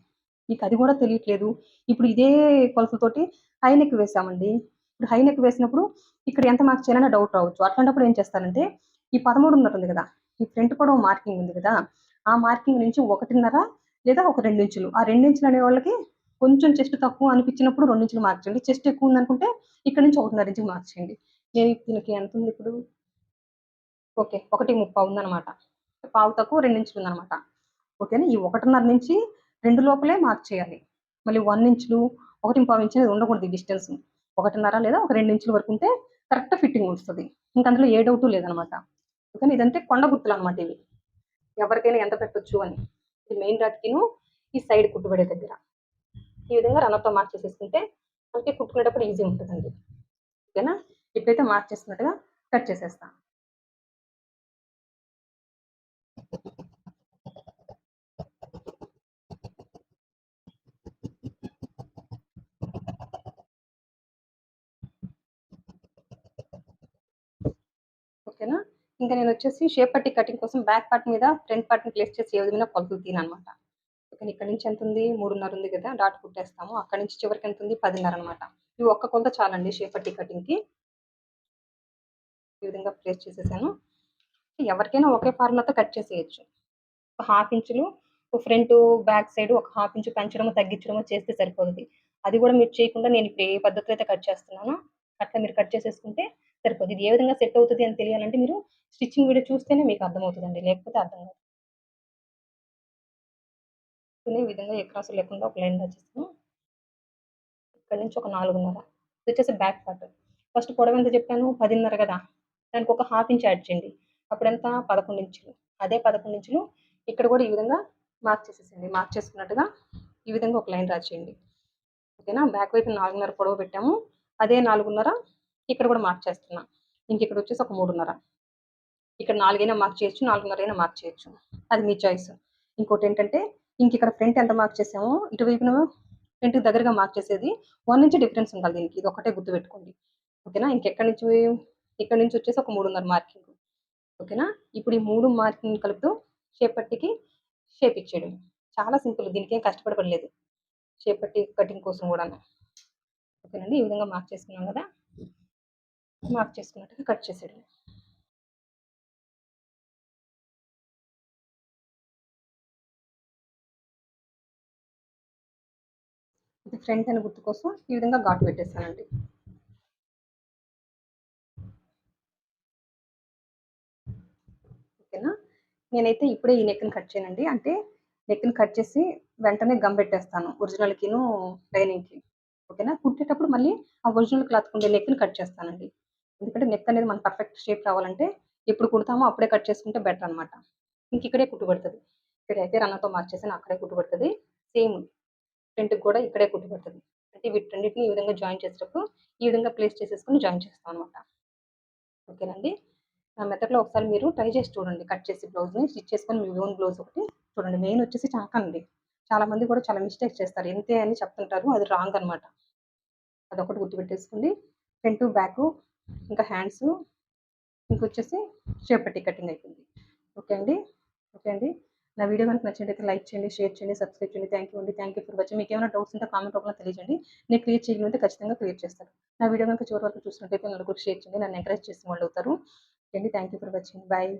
మీకు అది గూడా తెలియట్లేదు. ఇప్పుడు ఇదే కొలతలతోటి హై నెక్ వేసామండి. ఇప్పుడు హై నెక్ వేసినప్పుడు ఇక్కడ ఎంత మార్క్ చేయాలని డౌట్ రావచ్చు. అట్లాంటప్పుడు ఏం చేస్తానంటే ఈ 13.5 ఉంది గదా, ఈ ఫ్రంట్ పొడవు మార్కింగ్ ఉంది గదా, ఆ మార్కింగ్ నుంచి 1.5 లేదా ఒక 2 ఇంచులు. ఆ 2 ఇంచులు అనే వాళ్ళకి కొంచెం చెస్ట్ తక్కువ అనిపించినప్పుడు 2 ఇంచులు మార్క్ చేయండి. చెస్ట్ ఎక్కువ ఉందనుకుంటే ఇక్కడ నుంచి 1.5 ఇంచులు మార్క్ చేయండి. నేను దీనికి ఎంతుంది ఇప్పుడు, ఓకే, 1.30 ఉందనమాట. పావు తక్కువ 2 ఇంచులు ఉందనమాట. ఓకేనా. ఈ 1.5 నుంచి 2 లోపలే మార్క్ చేయాలి. మళ్ళీ 1 ఇంచులు, 1.25 ఇంచ్ అనేది ఉండకూడదు ఈ డిస్టెన్స్. 1.5 లేదా ఒక 2 ఇంచుల వరకు ఉంటే కరెక్ట్ ఫిట్టింగ్ వస్తది. ఇంక అందులో ఏ డౌటు లేదనమాట. ఓకేనా. ఇదంటే కొండ గుర్తులనమాట ఇవి. ఎవరికైనా ఎంత పెట్టొచ్చు అని. ఈ మెయిన్ డాట్‌కిను ఈ సైడ్ కుట్టుబడే దగ్గర. ఈ విధంగా రన్నర్‌తో మార్క్ చేసేసుకుంటే మనకి కుట్టుకునేటప్పుడు ఈజీ ఉంటదండి. ఓకేనా. ఇప్పుడైతే మార్క్ చేసుకున్నట్టుగా కట్ చేసేస్తా. ఇంకా నేను వచ్చేసి షేప్ పట్టి కటింగ్ కోసం బ్యాక్ పార్ట్ మీద ఫ్రంట్ పార్ట్ని ప్లేస్ చేసి ఏ విధంగా కొలతలు తీనమాట. ఓకే. ఇక్కడ నుంచి ఎంత ఉంది 3:30 ఉంది కదా, డాట్ కుట్టేస్తాము. అక్కడ నుంచి చివరికి ఎంత ఉంది 10:30 అనమాట. ఇవి ఒక్క కొలత చాలండి షేప్ పట్టి కటింగ్కి. ఈ విధంగా ప్లేస్ చేసేసాను. ఎవరికైనా ఒకే ఫార్ములాతో కట్ చేసేయచ్చు. ఒక హాఫ్ ఇంచులు ఫ్రంట్ బ్యాక్ సైడ్ ఒక హాఫ్ ఇంచు పెంచడమో తగ్గించడమో చేస్తే సరిపోతుంది. అది కూడా మీరు చేయకుండా నేను ఇప్పుడు ఏ పద్ధతిలో అయితే కట్ చేస్తున్నానో అట్లా మీరు కట్ చేసేసుకుంటే సరిపోతుంది. ఇది ఏ విధంగా సెట్ అవుతుంది అని తెలియాలంటే మీరు స్టిచ్చింగ్ వీడియో చూస్తేనే మీకు అర్థమవుతుందండి, లేకపోతే అర్థం కాదు. ఈ విధంగా ఏ క్రాస్ లేకుండా ఒక లైన్ డ్రా చేస్తాను. ఇక్కడ నుంచి ఒక 4:30 ఇది వచ్చేసి బ్యాక్ పార్ట్. ఫస్ట్ పొడవు ఎంత చెప్పాను 10:30 కదా, దానికి ఒక హాఫ్ ఇంచ్ యాడ్ చేయండి. అప్పుడెంత 11 ఇంచులు. అదే 11 ఇంచులు ఇక్కడ కూడా ఈ విధంగా మార్క్ చేసేసేయండి. మార్క్ చేసుకున్నట్టుగా ఈ విధంగా ఒక లైన్ డ్రా చేయండి. ఓకేనా. బ్యాక్ వైపు 4:30 పొడవు పెట్టాము. అదే 4:30 ఇక్కడ కూడా మార్క్ చేస్తున్నా. ఇంక ఇక్కడ వచ్చేసి ఒక 3:30. ఇక్కడ 4 అయినా మార్క్ చేయొచ్చు, 4:30 అయినా మార్క్ చేయొచ్చు. అది మీ చాయిస్. ఇంకోటి ఏంటంటే ఇంక ఇక్కడ ఫ్రంట్ ఎంత మార్క్ చేసామో ఇటువైపున ఫ్రంట్‌కి దగ్గరగా మార్క్ చేసేది 1 ఇంచ్ డిఫరెన్స్ ఉండాలి దీనికి. ఇది ఒకటే గుర్తుపెట్టుకోండి. ఓకేనా. ఇంకెక్కడి నుంచి ఇక్కడ నుంచి వచ్చేసి ఒక 3:30 మార్కింగ్. ఓకేనా. ఇప్పుడు ఈ 3 మార్కింగ్ కలుపుతూ షేప్ పట్టికి షేప్ ఇచ్చేయడం. చాలా సింపుల్. దీనికేం కష్టపడలేదు షేప్ పట్టి కటింగ్ కోసం కూడాను. ఓకేనండి. ఈ విధంగా మార్క్ చేసుకున్నాం కదా, మార్క్ చేసుకున్నట్టుగా కట్ చేసేయడం. ఇది ఫ్రంట్ అని గుర్తు కోసం ఈ విధంగా ఘాటు పెట్టేస్తానండి. ఓకేనా. నేనైతే ఇప్పుడే ఈ నెక్ని కట్ చేయనండి. అంటే నెక్ని కట్ చేసి వెంటనే గమ్ పెట్టేస్తాను ఒరిజినల్‌కిను లైనింగ్‌కి. ఓకేనా. కుట్టేటప్పుడు మళ్ళీ ఆ ఒరిజినల్ క్లాత్‌కి ఉండే నెక్ని కట్ చేస్తానండి. ఎందుకంటే నెక్ అనేది మనకు పర్ఫెక్ట్ షేప్ రావాలంటే ఎప్పుడు కుడతామో అప్పుడే కట్ చేసుకుంటే బెటర్ అనమాట. ఇంక ఇక్కడే కుట్టు పడుతది. ఇక్కడైతే రన్నర్‌తో మార్క్ చేశానో అక్కడే కుట్టు పడుతది. సేమ్ ఫ్రంట్‌కి కూడా ఇక్కడే కుట్టు పడుతది. అంటే వీటన్నిటిని ఈ విధంగా జాయిన్ చేసేటప్పుడు ఈ విధంగా ప్లేస్ చేసేసుకొని జాయిన్ చేస్తాం అనమాట. ఓకేనండి. నా మెథడ్‌లో ఒకసారి మీరు ట్రై చేసి చూడండి. కట్ చేసి బ్లౌజ్‌ని స్టిచ్ చేసుకొని మీ ఓన్ బ్లౌజ్ ఒకటి చూడండి. మెయిన్ వచ్చేసి చాకండి. చాలా మంది కూడా చాలా మిస్టేక్స్ చేస్తారు. ఇంతే అని చెప్తుంటారు. అది రాంగ్ అనమాట. అదొకటి గుర్తుపెట్టేసుకోండి. ఫ్రంటు, బ్యాకు ఇంకా హ్యాండ్సు ఇంకొచ్చేసి షేప్ పట్టి కటింగ్ అయిపోయింది. ఓకే అండి. ఓకే అండి. నా వీడియో కనుక నచ్చినట్లయితే లైక్ చేయండి, షేర్ చేయండి, సబ్స్క్రైబ్ చేయండి. థ్యాంక్ యూ అండి. Thank you for watching. మీకేమైనా డౌట్స్ ఉంటే కామెంట్ రూపంలో తెలియజేయండి. నేను క్లియర్ చేయగలిగితే ఖచ్చితంగా క్లియర్ చేస్తాను. నా వీడియో కనుక చివరి వరకు చూసినట్లయితే నలుగురికి షేర్ చేయండి. నన్ను ఎంకరేజ్ చేసిన వాళ్ళు అవుతారు. ఓకే అండి. Thank you for watching. Bye.